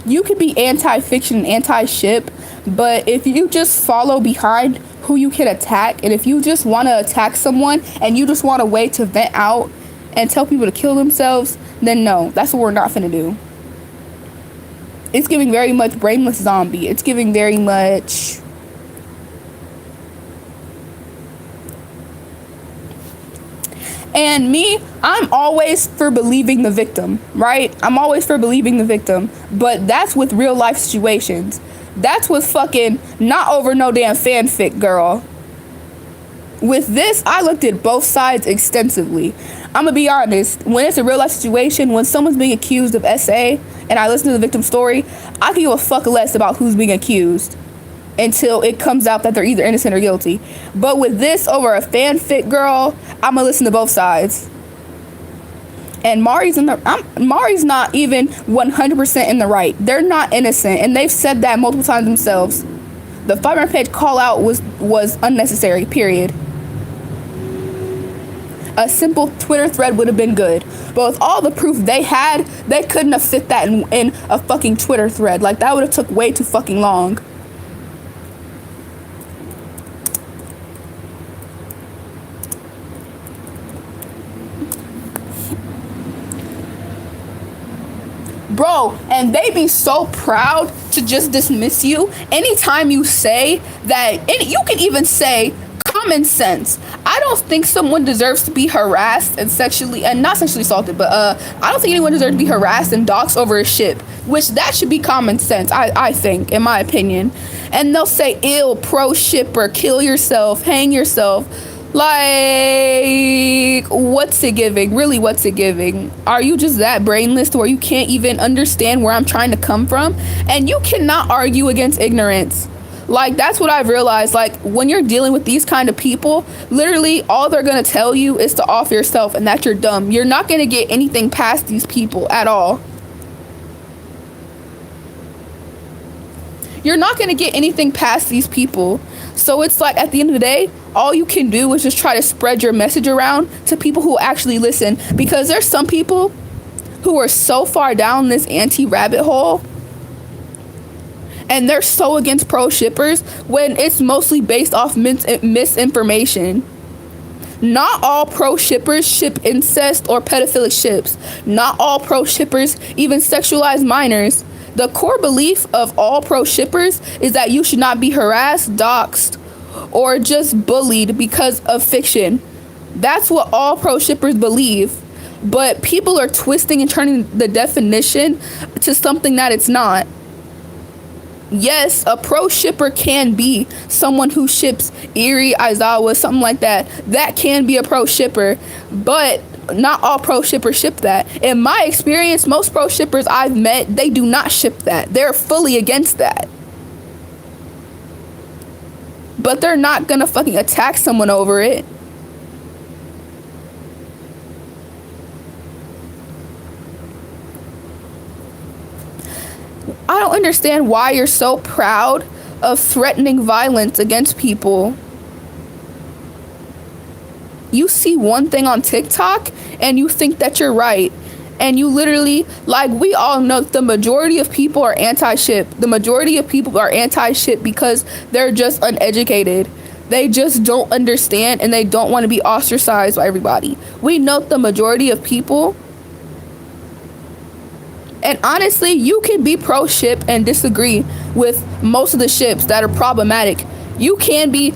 Speaker 2: You could be anti-fiction and anti-ship, but if you just follow behind who you can attack, and if you just want to attack someone and you just want a way to vent out and tell people to kill themselves, then no, that's what we're not finna do. It's giving very much brainless zombie. It's giving very much... And me, I'm always for believing the victim, right? I'm always for believing the victim, but that's with real life situations. That's with fucking not over no damn fanfic, girl. With this, I looked at both sides extensively. I'm gonna be honest, when it's a real life situation, when someone's being accused of SA and I listen to the victim's story, I can give a fuck less about who's being accused until it comes out that they're either innocent or guilty. But with this over a fanfic, girl, I'm gonna listen to both sides. And Mari's not even 100% in the right. They're not innocent, and they've said that multiple times themselves. The 500-page call out was unnecessary, period. A simple Twitter thread would have been good. But with all the proof they had, they couldn't have fit that in a fucking Twitter thread. Like, that would have took way too fucking long. Bro, and they be so proud to just dismiss you anytime you say that. And you can even say common sense. I don't think someone deserves to be harassed and not sexually assaulted, but I don't think anyone deserves to be harassed and doxxed over a ship, which that should be common sense, I think, in my opinion. And they'll say, ill, pro shipper, kill yourself, hang yourself. Like, what's it giving? Really, what's it giving? Are you just that brainless to where you can't even understand where I'm trying to come from? And you cannot argue against ignorance. Like, that's what I've realized. Like, when you're dealing with these kind of people, literally all they're gonna tell you is to off yourself and that you're dumb. You're not gonna get anything past these people at all. You're not gonna get anything past these people. So it's like, at the end of the day, all you can do is just try to spread your message around to people who actually listen. Because there's some people who are so far down this anti-rabbit hole, and they're so against pro shippers when it's mostly based off misinformation. Not all pro shippers ship incest or pedophilic ships. Not all pro shippers even sexualize minors. The core belief of all pro shippers is that you should not be harassed, doxxed, or just bullied because of fiction. That's what all pro shippers believe. But people are twisting and turning the definition to something that it's not. Yes, a pro shipper can be someone who ships Eri, Aizawa, something like that. That can be a pro shipper, but not all pro shippers ship that. In my experience, most pro shippers I've met, they do not ship that. They're fully against that. But they're not gonna fucking attack someone over it. I don't understand why you're so proud of threatening violence against people. You see one thing on TikTok and you think that you're right. And you literally, like, we all know the majority of people are anti-ship. The majority of people are anti-ship because they're just uneducated. They just don't understand and they don't want to be ostracized by everybody. We know the majority of people. And honestly, you can be pro-ship and disagree with most of the ships that are problematic. You can be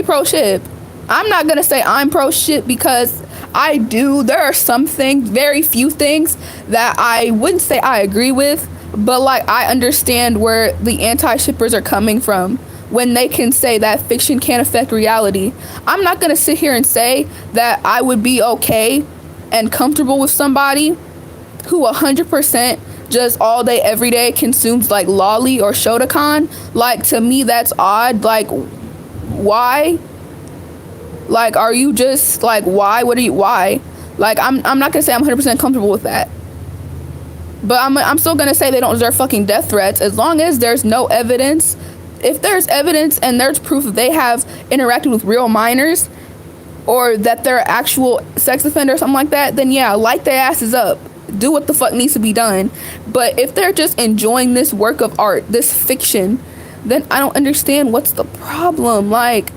Speaker 2: pro-ship. I'm not going to say I'm pro-ship because there are some things, very few things that I wouldn't say I agree with, but like I understand where the anti-shippers are coming from when they can say that fiction can't affect reality. I'm not going to sit here and say that I would be okay and comfortable with somebody who 100% just all day every day consumes like lolly or Shotokan. Like, to me that's odd. Like, why? Like, are you just like, why? Why? Like, I'm not gonna say I'm 100% comfortable with that, but I'm still gonna say they don't deserve fucking death threats as long as there's no evidence. If there's evidence and there's proof that they have interacted with real minors or that they're actual sex offender or something like that, then yeah, light their asses up. Do what the fuck needs to be done. But if they're just enjoying this work of art, this fiction, then I don't understand what's the problem. Like,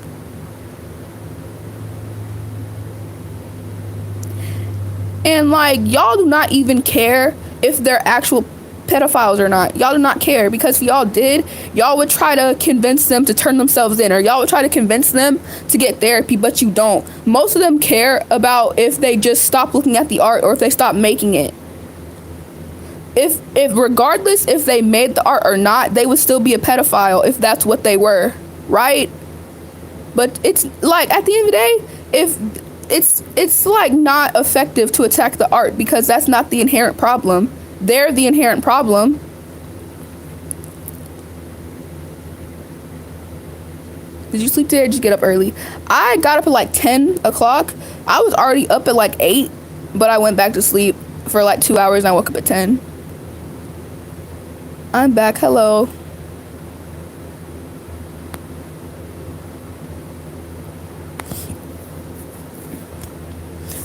Speaker 2: and like, y'all do not even care if they're actual pedophiles or not. Y'all do not care, because if y'all did, y'all would try to convince them to turn themselves in, or y'all would try to convince them to get therapy, but you don't. Most of them care about if they just stop looking at the art or if they stop making it. If regardless if they made the art or not, they would still be a pedophile if that's what they were, right? But it's like, at the end of the day, if it's like not effective to attack the art, because that's not the inherent problem. They're the inherent problem. Did you sleep today or did you get up early? I got up at like 10 o'clock. I was already up at like 8, but I went back to sleep for like 2 hours and I woke up at 10. I'm back. Hello.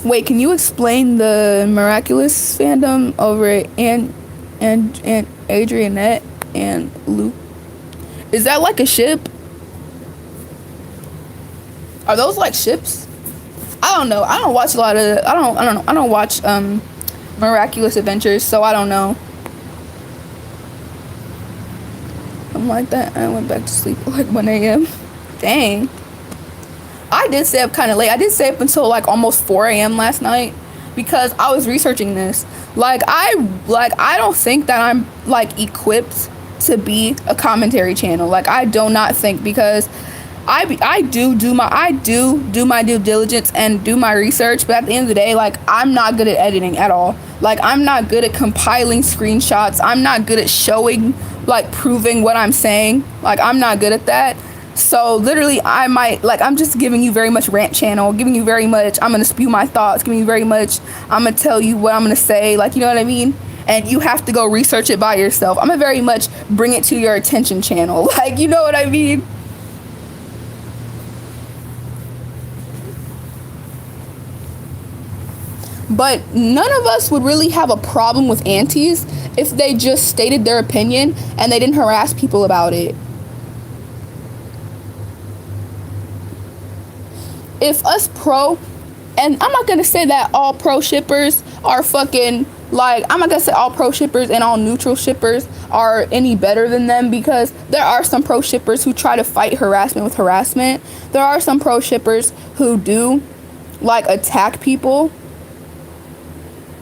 Speaker 2: Wait, can you explain the miraculous fandom over at and Adrianette and Luke? Is that like a ship? Are those like ships? I don't know. I don't watch a lot of. I don't watch Miraculous Adventures, so I don't know. I'm like that. I went back to sleep at like 1 a.m. Dang. I did stay up kind of late. I did stay up until like almost 4 a.m. last night because I was researching this. Like I don't think that I'm like equipped to be a commentary channel. Like, I do not think, because I do my due diligence and do my research, but at the end of the day, like, I'm not good at editing at all. Like, I'm not good at compiling screenshots. I'm not good at showing, like, proving what I'm saying. Like, I'm not good at that. So literally, I might, like, I'm just giving you very much rant channel, giving you very much, I'm gonna spew my thoughts, giving you very much, I'm gonna tell you what I'm gonna say, like, you know what I mean? And you have to go research it by yourself. I'm gonna very much bring it to your attention channel, like, you know what I mean? But none of us would really have a problem with aunties if they just stated their opinion and they didn't harass people about it. If us pro, and I'm not gonna say that all pro shippers are fucking, like, I'm not gonna say all pro shippers and all neutral shippers are any better than them, because there are some pro shippers who try to fight harassment with harassment. There are some pro shippers who do, like, attack people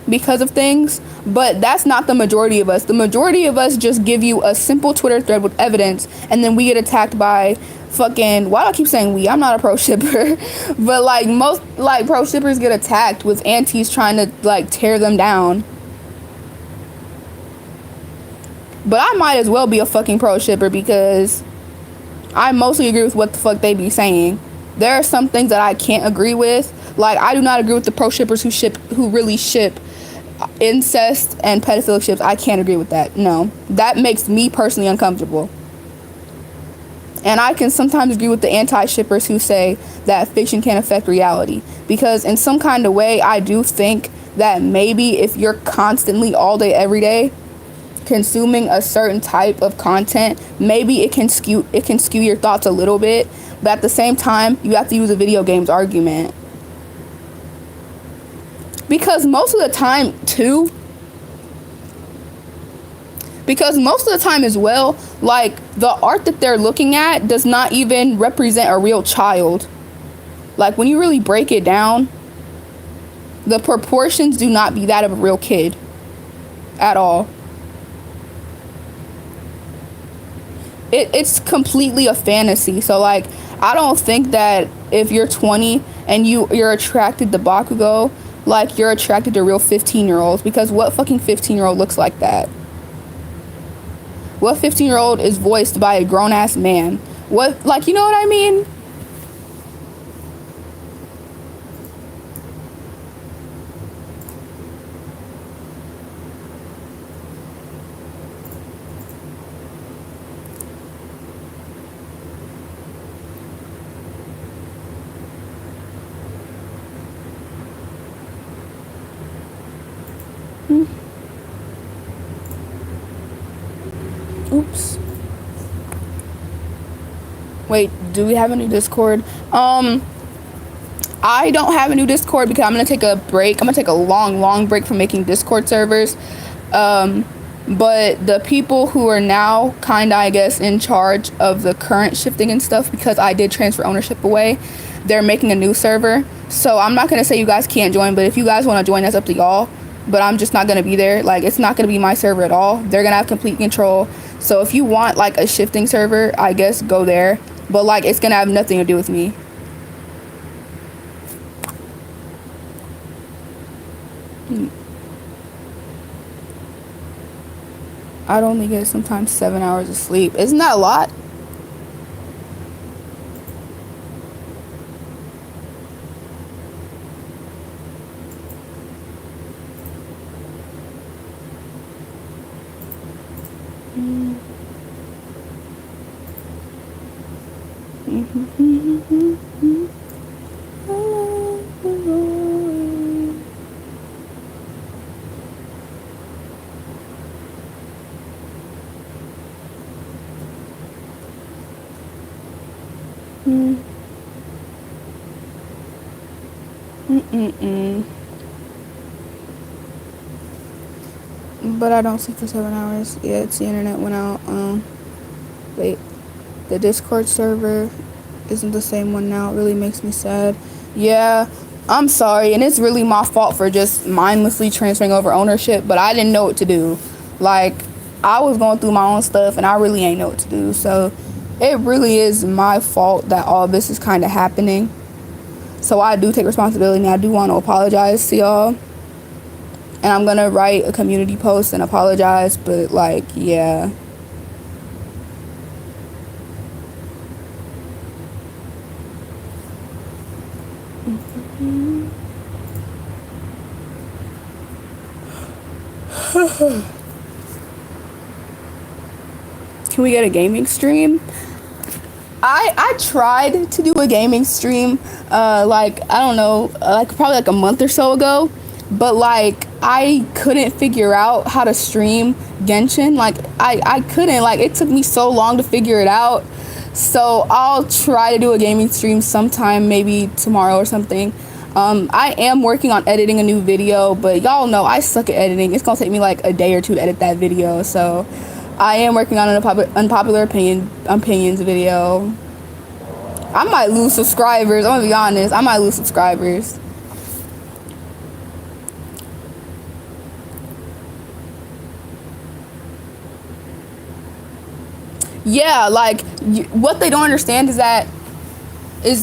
Speaker 2: because of things, but that's not the majority of us. The majority of us just give you a simple Twitter thread with evidence, and then we get attacked by fucking, why do I keep saying we? I'm not a pro shipper. But like, most like pro shippers get attacked with aunties trying to like tear them down. But I might as well be a fucking pro shipper, because I mostly agree with what the fuck they be saying. There are some things that I can't agree with. Like, I do not agree with the pro shippers who really ship incest and pedophilic ships. I can't agree with that. No, that makes me personally uncomfortable. And I can sometimes agree with the anti-shippers who say that fiction can affect reality, because in some kind of way, I do think that maybe if you're constantly all day every day consuming a certain type of content, maybe it can skew your thoughts a little bit. But at the same time, you have to use a video games argument, because most of the time as well, like, the art that they're looking at does not even represent a real child. Like, when you really break it down, the proportions do not be that of a real kid at all. It's completely a fantasy. So, like, I don't think that if you're 20 and you're attracted to Bakugo, like, you're attracted to real 15-year-olds, because what fucking 15-year-old looks like that? What 15-year-old is voiced by a grown-ass man? What, like, you know what I mean? Oops. Wait, do we have a new Discord? I don't have a new Discord because I'm gonna take a break. I'm gonna take a long break from making Discord servers. But the people who are now kinda, I guess, in charge of the current shifting and stuff, because I did transfer ownership away, they're making a new server. So I'm not gonna say you guys can't join, but if you guys wanna join, that's up to y'all. But I'm just not gonna be there. Like, it's not gonna be my server at all. They're gonna have complete control. So if you want like a shifting server, I guess go there. But like, it's gonna have nothing to do with me. I'd only get sometimes 7 hours of sleep. Isn't that a lot? But I don't sleep for 7 hours. Yeah, it's the internet went out. Wait, the Discord server isn't the same one now. It really makes me sad. Yeah, I'm sorry, and it's really my fault for just mindlessly transferring over ownership, but I didn't know what to do. Like, I was going through my own stuff, and I really ain't know what to do. So It really is my fault that all this is kind of happening. So I do take responsibility, and I do want to apologize to y'all. And I'm going to write a community post and apologize, but like, yeah. Can we get a gaming stream? I tried to do a gaming stream, like, I don't know, like probably like a month or so ago, but like I couldn't figure out how to stream Genshin. Like I couldn't, like it took me so long to figure it out. So I'll try to do a gaming stream sometime, maybe tomorrow or something. I am working on editing a new video, but y'all know I suck at editing. It's gonna take me like a day or two to edit that video, so I am working on an unpopular opinions video. I might lose subscribers. I'm gonna be honest. I might lose subscribers. Yeah, like what they don't understand is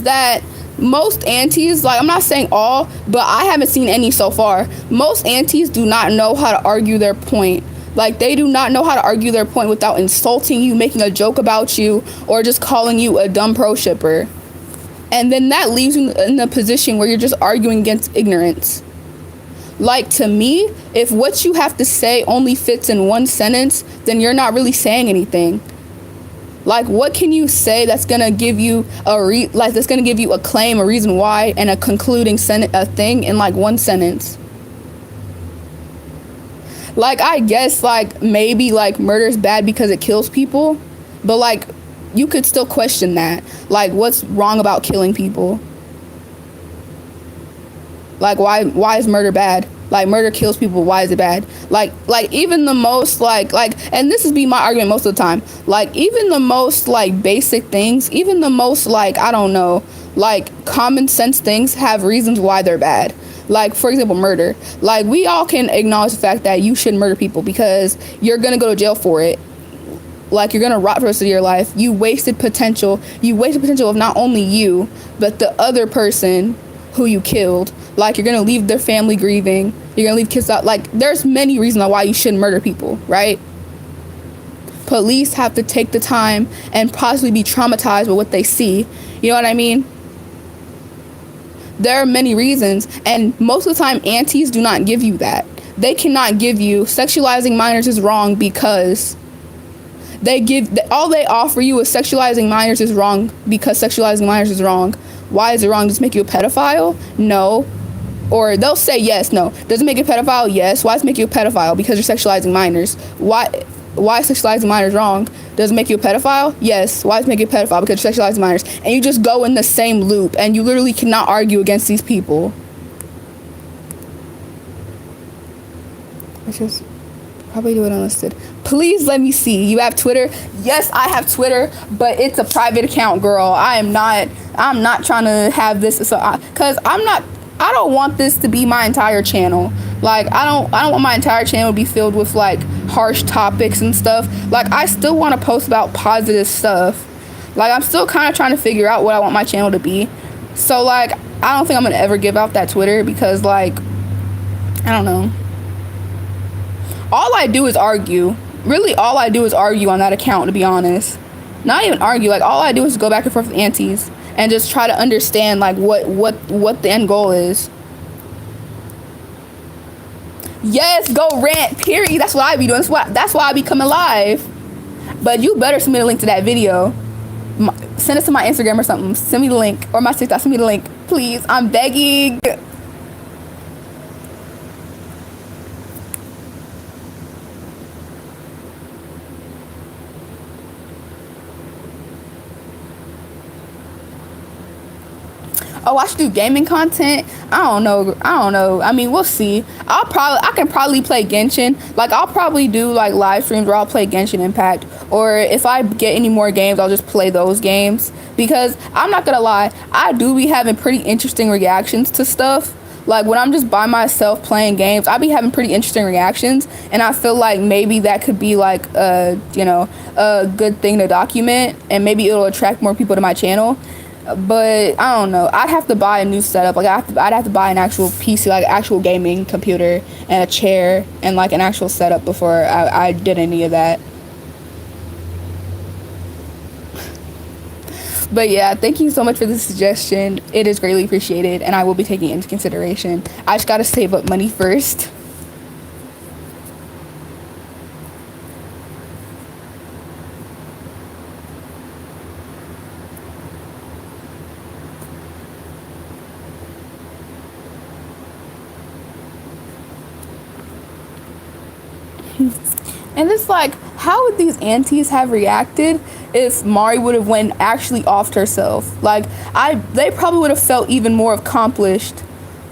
Speaker 2: that most aunties, like I'm not saying all, but I haven't seen any so far. Most aunties do not know how to argue their point. Like, they do not know how to argue their point without insulting you, making a joke about you, or just calling you a dumb pro shipper. And then that leaves you in a position where you're just arguing against ignorance. Like, to me, if what you have to say only fits in one sentence, then you're not really saying anything. Like, what can you say that's gonna give you that's gonna give you a claim, a reason why, and a concluding a thing in like one sentence? Like, I guess, like, maybe, like, murder is bad because it kills people. But, like, you could still question that. Like, what's wrong about killing people? Like, why is murder bad? Like, murder kills people. Why is it bad? Like even the most, like, and this is be my argument most of the time. Like, even the most, like, basic things, even the most, like, I don't know, like, common sense things have reasons why they're bad. Like, for example, murder. Like, we all can acknowledge the fact that you shouldn't murder people because you're going to go to jail for it. Like, you're going to rot for the rest of your life. You wasted potential. You wasted potential of not only you, but the other person who you killed. Like, you're going to leave their family grieving. You're going to leave kids out. Like, there's many reasons why you shouldn't murder people, right? Police have to take the time and possibly be traumatized with what they see. You know what I mean? There are many reasons, and most of the time, aunties do not give you that. They cannot give you sexualizing minors is wrong because all they offer you is sexualizing minors is wrong because sexualizing minors is wrong. Why is it wrong? Does it make you a pedophile? No. Or they'll say yes, no. Does it make you a pedophile? Yes. Why does it make you a pedophile? Because you're sexualizing minors. Why is sexualizing minors wrong? Does it make you a pedophile? Yes. Why does it make you a pedophile? Because you're sexualizing minors. And you just go in the same loop, and you literally cannot argue against these people. I just probably do it unlisted. Please let me see. You have Twitter? Yes, I have Twitter, but it's a private account, girl. I'm not trying to have this, because I don't want this to be my entire channel. Like, I don't want my entire channel to be filled with, like, harsh topics and stuff. Like, I still want to post about positive stuff. Like, I'm still kind of trying to figure out what I want my channel to be. So, like, I don't think I'm going to ever give out that Twitter because, like, I don't know. All I do is argue. Really, all I do is argue on that account, to be honest. Not even argue. Like, all I do is go back and forth with aunties and just try to understand, like, what the end goal is. Yes, go rant, period. That's what I be doing. That's why I be coming live. But you better submit a link to that video. Send it to my Instagram or something. Send me the link. Or my TikTok. Send me the link. Please. I'm begging. Oh, I should do gaming content. I don't know. I mean, we'll see. I can probably play Genshin. Like, I'll probably do like live streams where I'll play Genshin Impact. Or if I get any more games, I'll just play those games. Because I'm not gonna lie, I do be having pretty interesting reactions to stuff. Like when I'm just by myself playing games, I be having pretty interesting reactions, and I feel like maybe that could be like a good thing to document, and maybe it'll attract more people to my channel. But I don't know. I'd have to buy a new setup. Like I'd have to buy an actual PC, like actual gaming computer and a chair and like an actual setup before I did any of that. But yeah, thank you so much for the suggestion. It is greatly appreciated, and I will be taking it into consideration. I just gotta save up money first. And it's like, how would these aunties have reacted if Mari would have went actually offed herself? Like, they probably would have felt even more accomplished.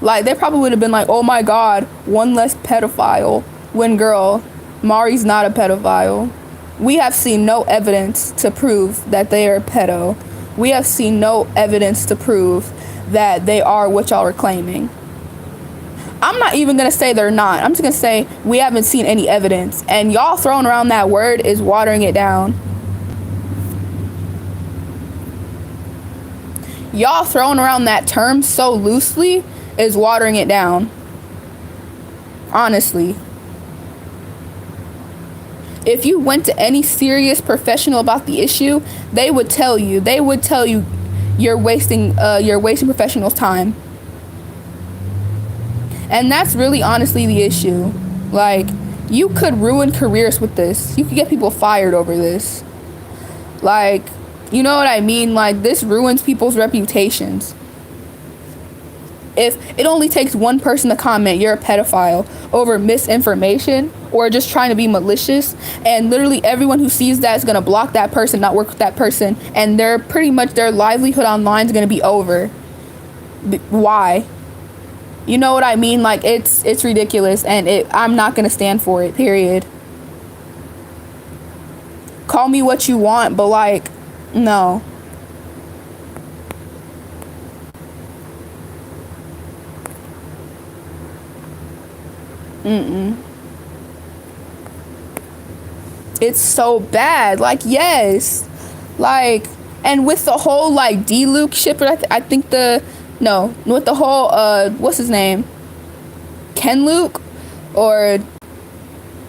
Speaker 2: Like, they probably would have been like, oh my god, one less pedophile. When, girl, Mari's not a pedophile. We have seen no evidence to prove that they are pedo. We have seen no evidence to prove that they are what y'all are claiming. I'm not even going to say they're not. I'm just going to say we haven't seen any evidence. And y'all throwing around that word is watering it down. Y'all throwing around that term so loosely is watering it down. Honestly. If you went to any serious professional about the issue, they would tell you you're wasting professionals' time. And that's really honestly the issue. Like, you could ruin careers with this. You could get people fired over this. Like, you know what I mean? Like, this ruins people's reputations. If it only takes one person to comment you're a pedophile over misinformation or just trying to be malicious, and literally everyone who sees that is going to block that person, not work with that person, and their livelihood online is going to be over. Why? You know what I mean? Like, it's ridiculous, and I'm not gonna stand for it, period. Call me what you want, but like, no. It's so bad. Like, yes. Like, and with the whole like D-Luke shipper, I think with the whole what's his name, Ken Luke, or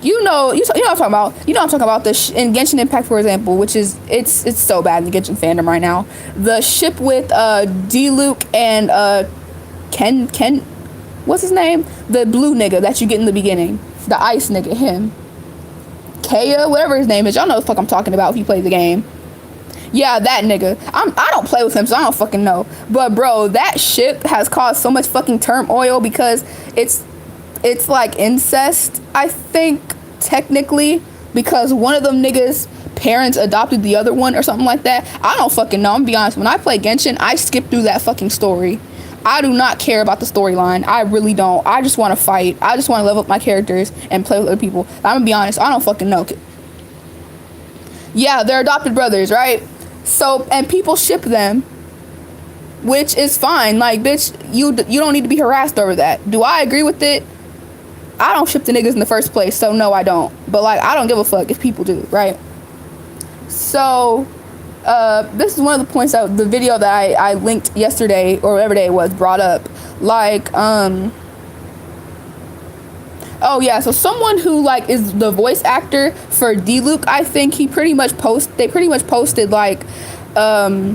Speaker 2: you know what I'm talking about. You know what I'm talking about, in Genshin Impact, for example, which is it's so bad in the Genshin fandom right now. The ship with D-Luke and Ken, what's his name, the blue nigga that you get in the beginning, the ice nigga, him, Kaya, whatever his name is. Y'all know what the fuck I'm talking about if you play the game. Yeah, that nigga. I don't play with him, so I don't fucking know. But bro, that ship has caused so much fucking turmoil because it's like incest, I think, technically, because one of them niggas' parents adopted the other one or something like that. I don't fucking know. I'm gonna be honest. When I play Genshin, I skip through that fucking story. I do not care about the storyline. I really don't. I just want to fight. I just want to level up my characters and play with other people. I'm gonna be honest. I don't fucking know. Yeah, they're adopted brothers, right? So, and people ship them, which is fine. Like, bitch, you don't need to be harassed over that. Do I agree with it? I don't ship the niggas in the first place, so no, I don't. But like, I don't give a fuck if people do, right? So, this is one of the points that the video that I linked yesterday or whatever day it was brought up. Like, oh yeah, so someone who like is the voice actor for D-Luke, I think they pretty much posted like a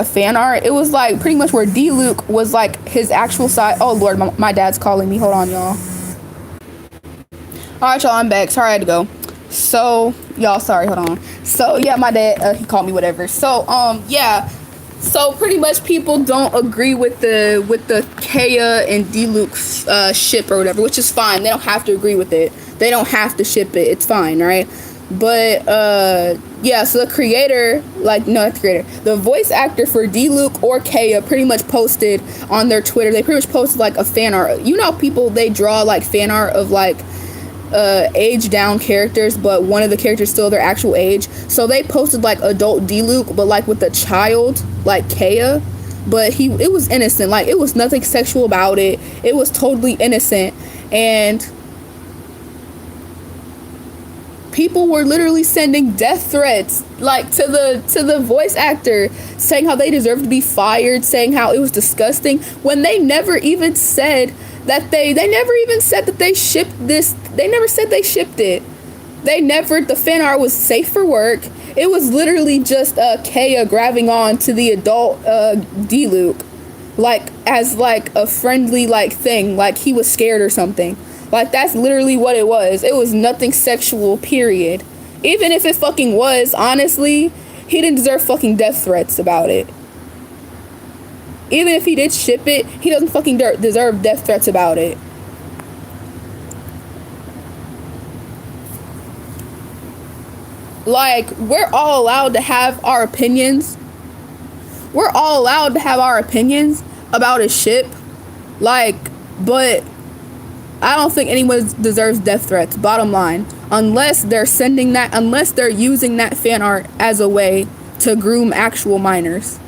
Speaker 2: fan art. It was like pretty much where D-Luke was like his actual side. Oh lord, my dad's calling me. Hold on, y'all. Alright, y'all, I'm back. Sorry I had to go. So y'all, sorry, hold on. So yeah, my dad, he called me, whatever. So yeah. So pretty much people don't agree with the Kaya and D-Luke ship or whatever, which is fine. They don't have to agree with it. They don't have to ship it. It's fine, right? But yeah, so the creator, the voice actor for D-Luke or Kaya pretty much posted on their Twitter. They pretty much posted like a fan art. You know, people, they draw like fan art of like age down characters, but one of the characters still their actual age. So they posted like adult D-Luke, but like with a child like Kaya. but it was innocent. Like, it was nothing sexual about it. It was totally innocent. And people were literally sending death threats, like, to the voice actor, saying how they deserved to be fired, saying how it was disgusting, when they never even said that they never even said that they shipped this. They never said they shipped it. The fan art was safe for work. It was literally just Kaya grabbing on to the adult D-Luke, like, as like a friendly like thing, like he was scared or something. Like, that's literally what it was. It was nothing sexual, period. Even if it fucking was, honestly, he didn't deserve fucking death threats about it. Even if he did ship it, he doesn't fucking deserve death threats about it. Like, we're all allowed to have our opinions. We're all allowed to have our opinions about a ship. Like, but I don't think anyone deserves death threats, bottom line. Unless they're using that fan art as a way to groom actual minors.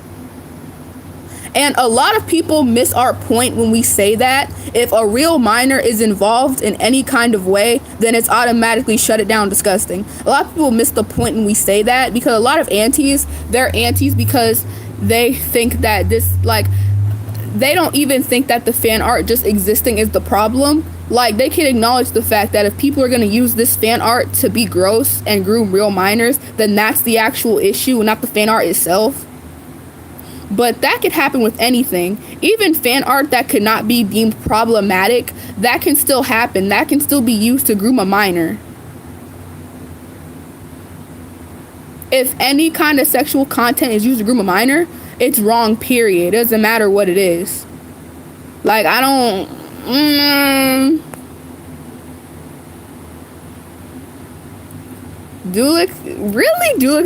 Speaker 2: And a lot of people miss our point when we say that. If a real minor is involved in any kind of way, then it's automatically shut it down disgusting. A lot of people miss the point when we say that, because a lot of aunties, they're aunties because they think that this, like, they don't even think that the fan art just existing is the problem. Like, they can acknowledge the fact that if people are going to use this fan art to be gross and groom real minors, then that's the actual issue and not the fan art itself. But that could happen with anything. Even fan art that could not be deemed problematic, that can still happen. That can still be used to groom a minor. If any kind of sexual content is used to groom a minor, it's wrong, period. It doesn't matter what it is. Like, I don't... Dulux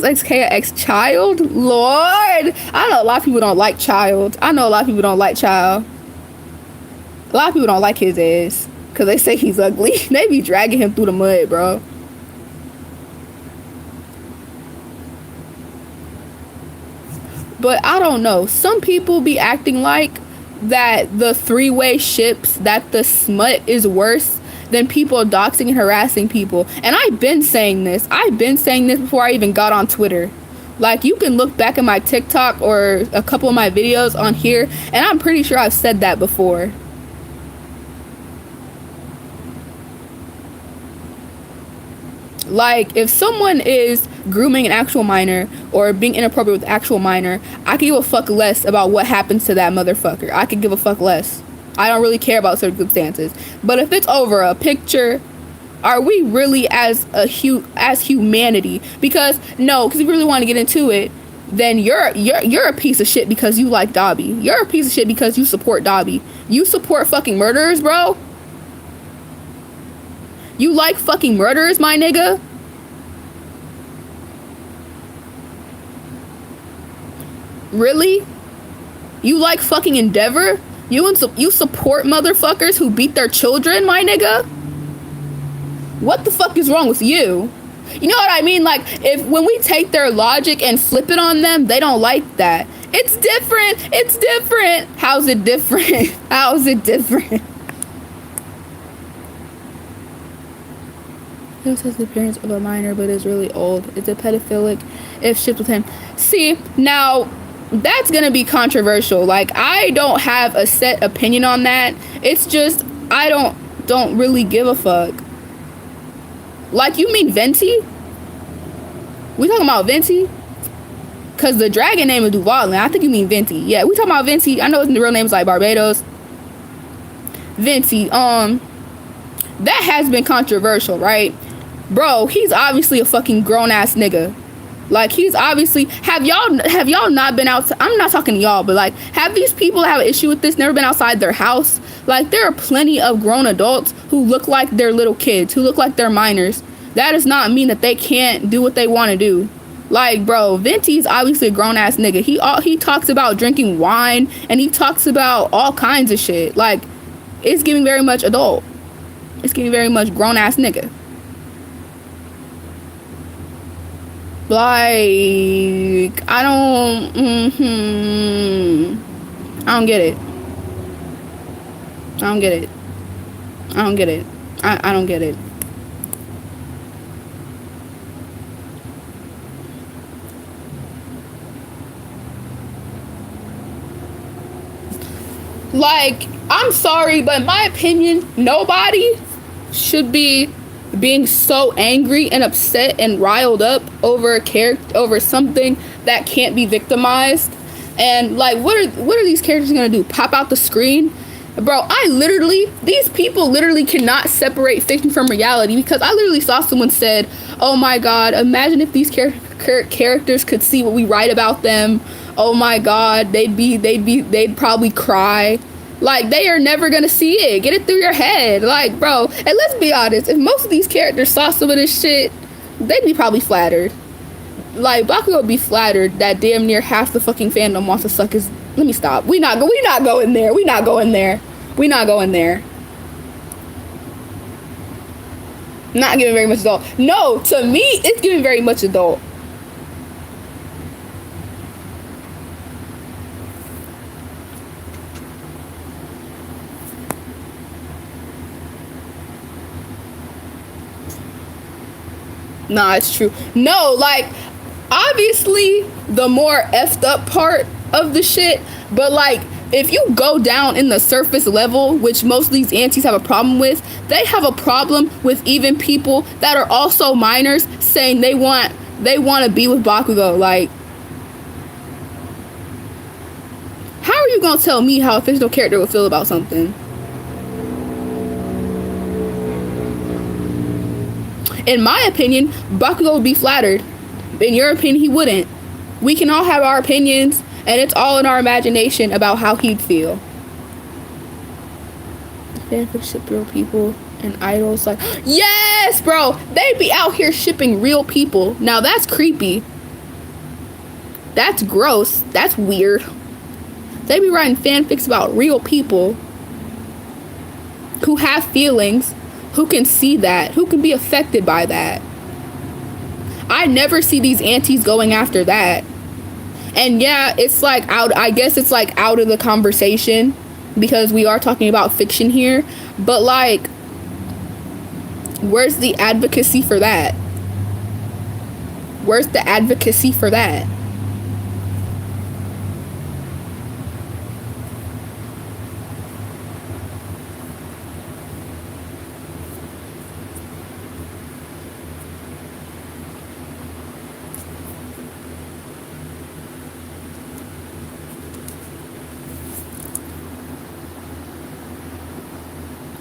Speaker 2: XK child? Lord! I know a lot of people don't like child. A lot of people don't like his ass, because they say he's ugly. They be dragging him through the mud, bro. But I don't know. Some people be acting like that the three-way ships, that the smut is worse than people doxing and harassing people. And I've been saying this before I even got on Twitter. Like, you can look back at my TikTok or a couple of my videos on here, and I'm pretty sure I've said that before. Like, if someone is grooming an actual minor or being inappropriate with an actual minor, I could give a fuck less about what happens to that motherfucker. I could give a fuck less. I don't really care about circumstances. But if it's over a picture, are we really as humanity? Because if you really want to get into it, then you're a piece of shit because you like Dobby. You're a piece of shit because you support Dobby. You support fucking murderers, bro. You like fucking murderers, my nigga. Really? You like fucking Endeavor? You support motherfuckers who beat their children, my nigga? What the fuck is wrong with you? You know what I mean? Like, when we take their logic and flip it on them, they don't like that. It's different. How's it different? This has the appearance of a minor, but is really old. It's a pedophilic if shipped with him. See, now, that's gonna be controversial. Like, I don't have a set opinion on that. It's just, I don't really give a fuck. Like, you mean Venti? We talking about Venti? Cause the dragon name is Duvalin. I think you mean Venti. Yeah, we talking about Venti. I know the real name is like Barbados. Venti. That has been controversial, right? Bro, he's obviously a fucking grown ass nigga. Like, he's obviously, have y'all not been out? I'm not talking to y'all, but like, have these people that have an issue with this never been outside their house? Like, there are plenty of grown adults who look like they're little kids, who look like they're minors. That does not mean that they can't do what they want to do. Like, bro, Venti's obviously a grown ass nigga. He talks about drinking wine, and he talks about all kinds of shit. Like, it's giving very much adult. It's giving very much grown ass nigga. Like, I don't, I don't get it. I don't get it. I don't get it. I don't get it. Like, I'm sorry, but in my opinion, nobody should be being so angry and upset and riled up over a character, over something that can't be victimized. And like, what are these characters gonna do? Pop out the screen? Bro, these people literally cannot separate fiction from reality, because I literally saw someone said, oh my god, imagine if these characters could see what we write about them. Oh my god, they'd probably cry. Like, they are never gonna see it. Get it through your head. Like, bro, and let's be honest, if most of these characters saw some of this shit, they'd be probably flattered. Like, Bakugo would be flattered that damn near half the fucking fandom wants to suck his... Let me stop. We not going there. We not going there. Not giving very much adult. No, to me, it's giving very much adult. Nah, it's true. No, like, obviously, the more effed up part of the shit, but like, if you go down in the surface level, which most of these aunties have a problem with, they have a problem with even people that are also minors saying they want to be with Bakugo. Like, how are you gonna tell me how a fictional character would feel about something? In my opinion, Bakugo would be flattered. In your opinion, he wouldn't. We can all have our opinions, and it's all in our imagination about how he'd feel. Fanfic ship real people and idols, like, yes, bro, they be out here shipping real people. Now that's creepy. That's gross. That's weird. They be writing fanfics about real people who have feelings, who can see that, who can be affected by that. I never see these aunties going after that. And yeah, it's like I guess it's like out of the conversation, because we are talking about fiction here, but like, where's the advocacy for that? Where's the advocacy for that?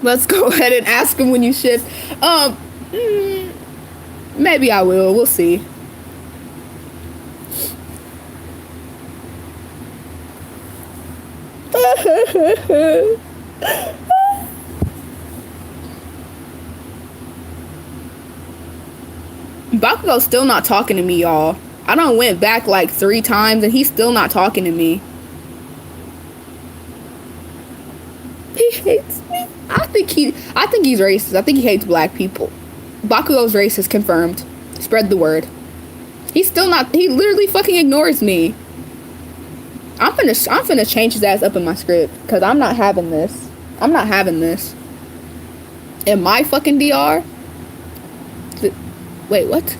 Speaker 2: Let's go ahead and ask him when you shift. Maybe I will. We'll see. Bakugo's still not talking to me, y'all. I done went back like 3 times and he's still not talking to me. He hates me. I think he's racist. I think he hates black people. Bakugo's racist, confirmed. Spread the word. He literally fucking ignores me. I'm finna change his ass up in my script, because I'm not having this. I'm not having this. In my fucking DR? Wait, what?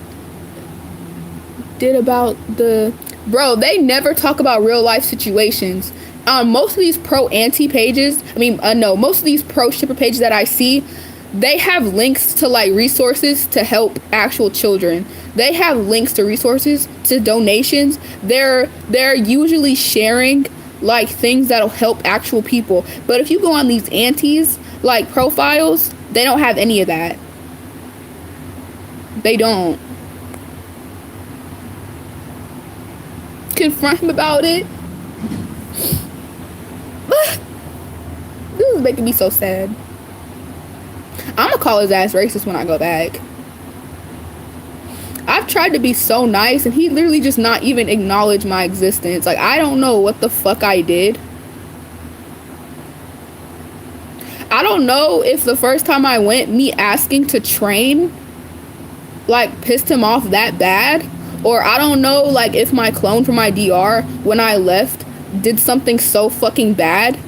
Speaker 2: Did about the... Bro, they never talk about real life situations. Most of these pro-anti pages, most of these pro-shipper pages that I see, they have links to like resources to help actual children. They have links to resources, to donations. They're usually sharing like things that'll help actual people. But if you go on these aunties like profiles, they don't have any of that. They don't. Confront him about it. This is making me so sad. I'm gonna call his ass racist when I go back. I've tried to be so nice and he literally just not even acknowledge my existence. Like, I don't know what the fuck I did. I don't know if the first time I went, me asking to train like pissed him off that bad, or I don't know like if my clone from my DR when I left did something so fucking bad,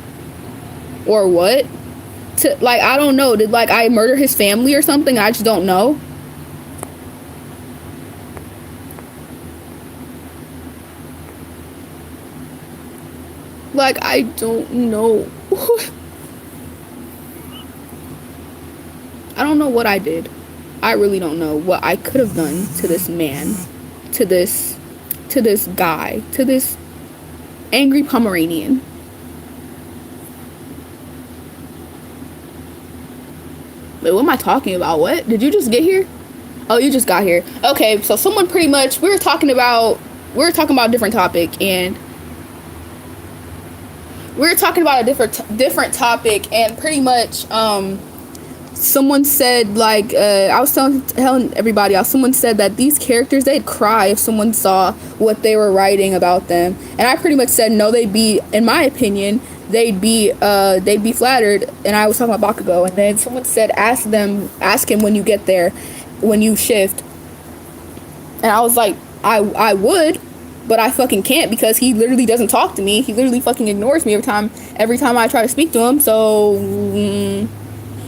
Speaker 2: or what? To like, I don't know. Did like I murder his family or something? I just don't know. Like, I don't know. I don't know what I did. I really don't know what I could have done to this man, to this guy, to this angry Pomeranian. Wait, what am I talking about? What? Did you just get here? Oh, you just got here. Okay, so someone pretty much, we were talking about a different topic, and we were talking about a different topic, and pretty much, someone said, like, I was telling everybody else, someone said that these characters, they'd cry if someone saw what they were writing about them. And I pretty much said, no, they'd be, in my opinion, they'd be flattered. And I was talking about Bakugo. And then someone said, ask him when you get there, when you shift. And I was like, I would, but I fucking can't, because he literally doesn't talk to me. He literally fucking ignores me every time I try to speak to him. So...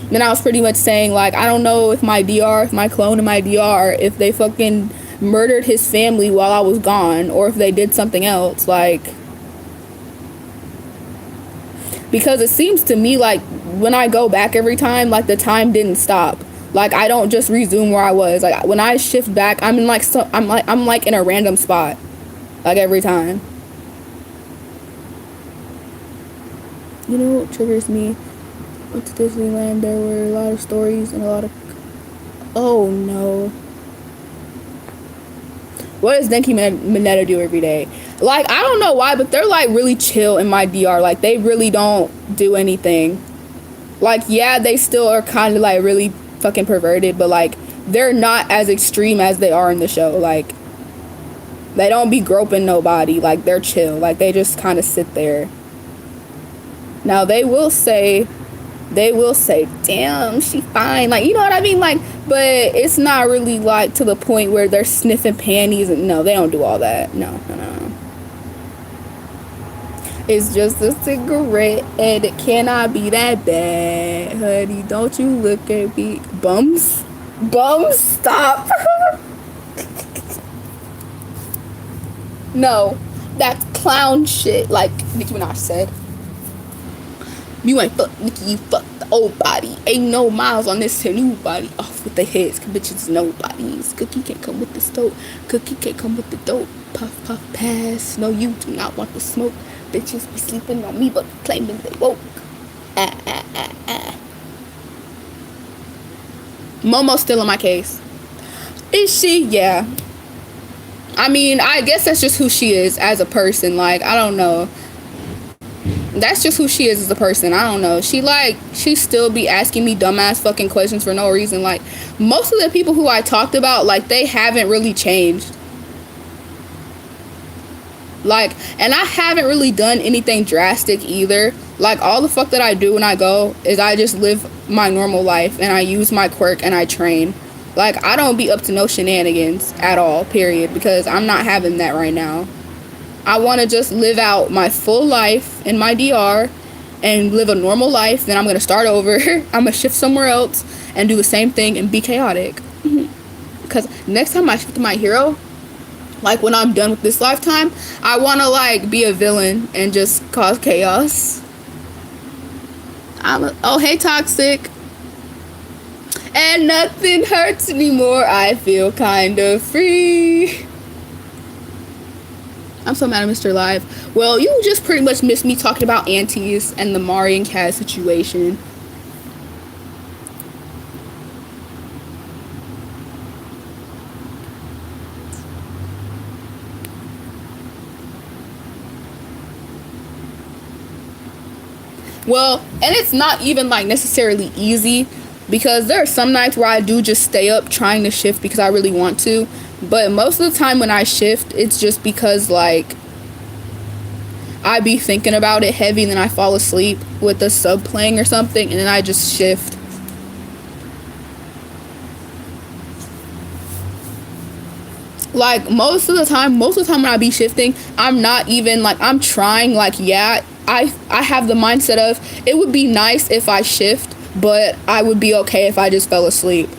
Speaker 2: Then I was pretty much saying, like, I don't know if my clone in my DR, if they fucking murdered his family while I was gone, or if they did something else, like, because it seems to me like when I go back every time, like, the time didn't stop. Like, I don't just resume where I was. Like, when I shift back, I'm in like I'm like in a random spot, like, every time. You know what triggers me? Went to Disneyland, there were a lot of stories and a lot of... Oh, no. What does Denki Mineta do every day? Like, I don't know why, but they're, like, really chill in my DR. Like, they really don't do anything. Like, yeah, they still are kind of, like, really fucking perverted, but, like, they're not as extreme as they are in the show. Like, they don't be groping nobody. Like, they're chill. Like, they just kind of sit there. Now, they will say, damn, she fine, like, you know what I mean, like, but it's not really, like, to the point where they're sniffing panties, and no, they don't do all that. No. It's just a cigarette, and it cannot be that bad, honey. Don't you look at me. Bums, stop. No, that's clown shit, like Nicki Minaj said. You ain't fuck Nicki, you fuck the old body. Ain't no miles on this new body. Off with the heads, cause bitches nobodies. Cookie can't come with the stove. Cookie can't come with the dope. Puff, puff, pass. No, you do not want the smoke. Bitches be sleeping on me, but claiming they woke. Momo's still in my case. Is she? Yeah. I mean, I guess that's just who she is as a person. Like, I don't know. That's just who she is as a person. I don't know. She still be asking me dumbass fucking questions for no reason. Like, most of the people who I talked about, like, they haven't really changed. Like, and I haven't really done anything drastic either. Like, all the fuck that I do when I go is I just live my normal life, and I use my quirk, and I train. Like, I don't be up to no shenanigans at all, period, because I'm not having that right now. I want to just live out my full life in my DR and live a normal life. Then I'm going to start over. I'm going to shift somewhere else and do the same thing and be chaotic. Because next time I shift to my hero, like, when I'm done with this lifetime, I want to, like, be a villain and just cause chaos. Oh, hey, Toxic. And nothing hurts anymore. I feel kind of free. I'm so mad at Mr. Live. Well, you just pretty much missed me talking about aunties and the Mari and Kez situation. Well, and it's not even, like, necessarily easy, because there are some nights where I do just stay up trying to shift because I really want to. But most of the time when I shift, it's just because, like, I be thinking about it heavy and then I fall asleep with the sub playing or something, and then I just shift. Like most of the time when I be shifting, I'm not even like, I'm trying, like, yeah, I have the mindset of it would be nice if I shift, but I would be okay if I just fell asleep.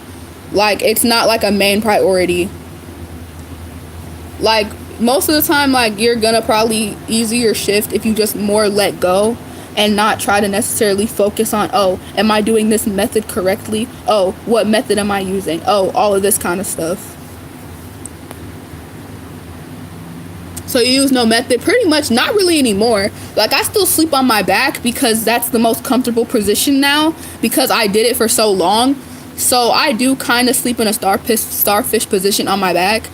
Speaker 2: Like, it's not like a main priority. Like most of the time, like, you're gonna probably easier shift if you just more let go and not try to necessarily focus on, oh, am I doing this method correctly? Oh, what method am I using? Oh, all of this kind of stuff. So you use no method? Pretty much not really anymore. Like, I still sleep on my back because that's the most comfortable position now because I did it for so long. So I do kind of sleep in a starfish position on my back.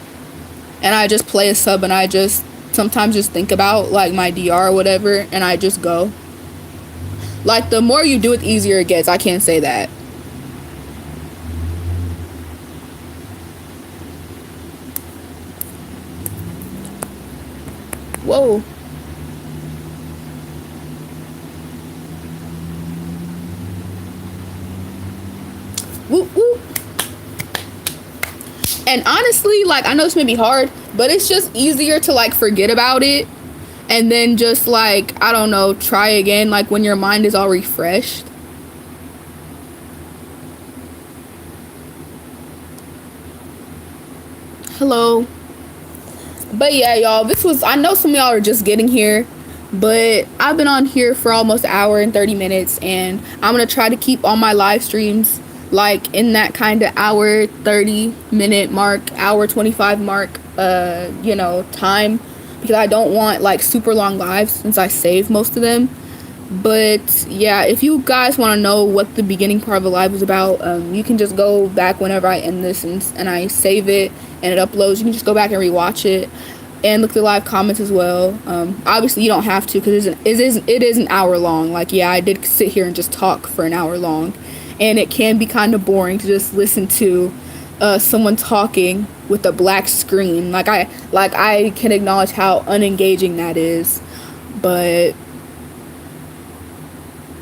Speaker 2: And I just play a sub and I just sometimes just think about like my DR or whatever and I just go. Like, the more you do it, the easier it gets. I can't say that. Whoa. Whoop whoop. And honestly, like, I know this may be hard, but it's just easier to like forget about it and then just like, I don't know, try again, like when your mind is all refreshed. Hello. But yeah, y'all, this was, I know some of y'all are just getting here, but I've been on here for almost an hour and 30 minutes, and I'm gonna try to keep all my live streams like in that kind of hour 30 minute mark, hour 25 mark, time, because I don't want like super long lives since I save most of them. But yeah, if you guys want to know what the beginning part of the live was about, you can just go back whenever I end this and I save it and it uploads. You can just go back and rewatch it and look at the live comments as well. Obviously you don't have to because it is an hour long. Like, yeah, I did sit here and just talk for an hour long, and it can be kind of boring to just listen to someone talking with a black screen. Like I can acknowledge how unengaging that is. But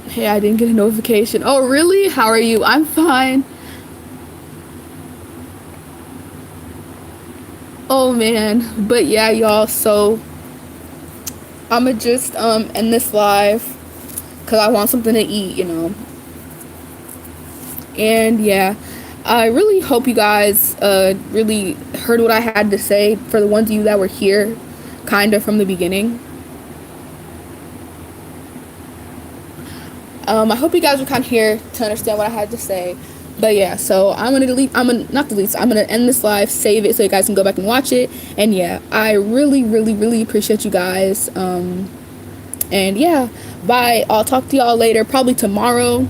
Speaker 2: hey, I didn't get a notification. Oh, really? How are you? I'm fine. Oh, man. But yeah, y'all, so I'ma just end this live because I want something to eat, And yeah, I really hope you guys really heard what I had to say, for the ones of you that were here kind of from the beginning. I hope you guys were kind of here to understand what I had to say. But yeah, so I'm gonna end this live, save it so you guys can go back and watch it. And yeah, I really, really, really appreciate you guys. And yeah, bye. I'll talk to y'all later, probably tomorrow.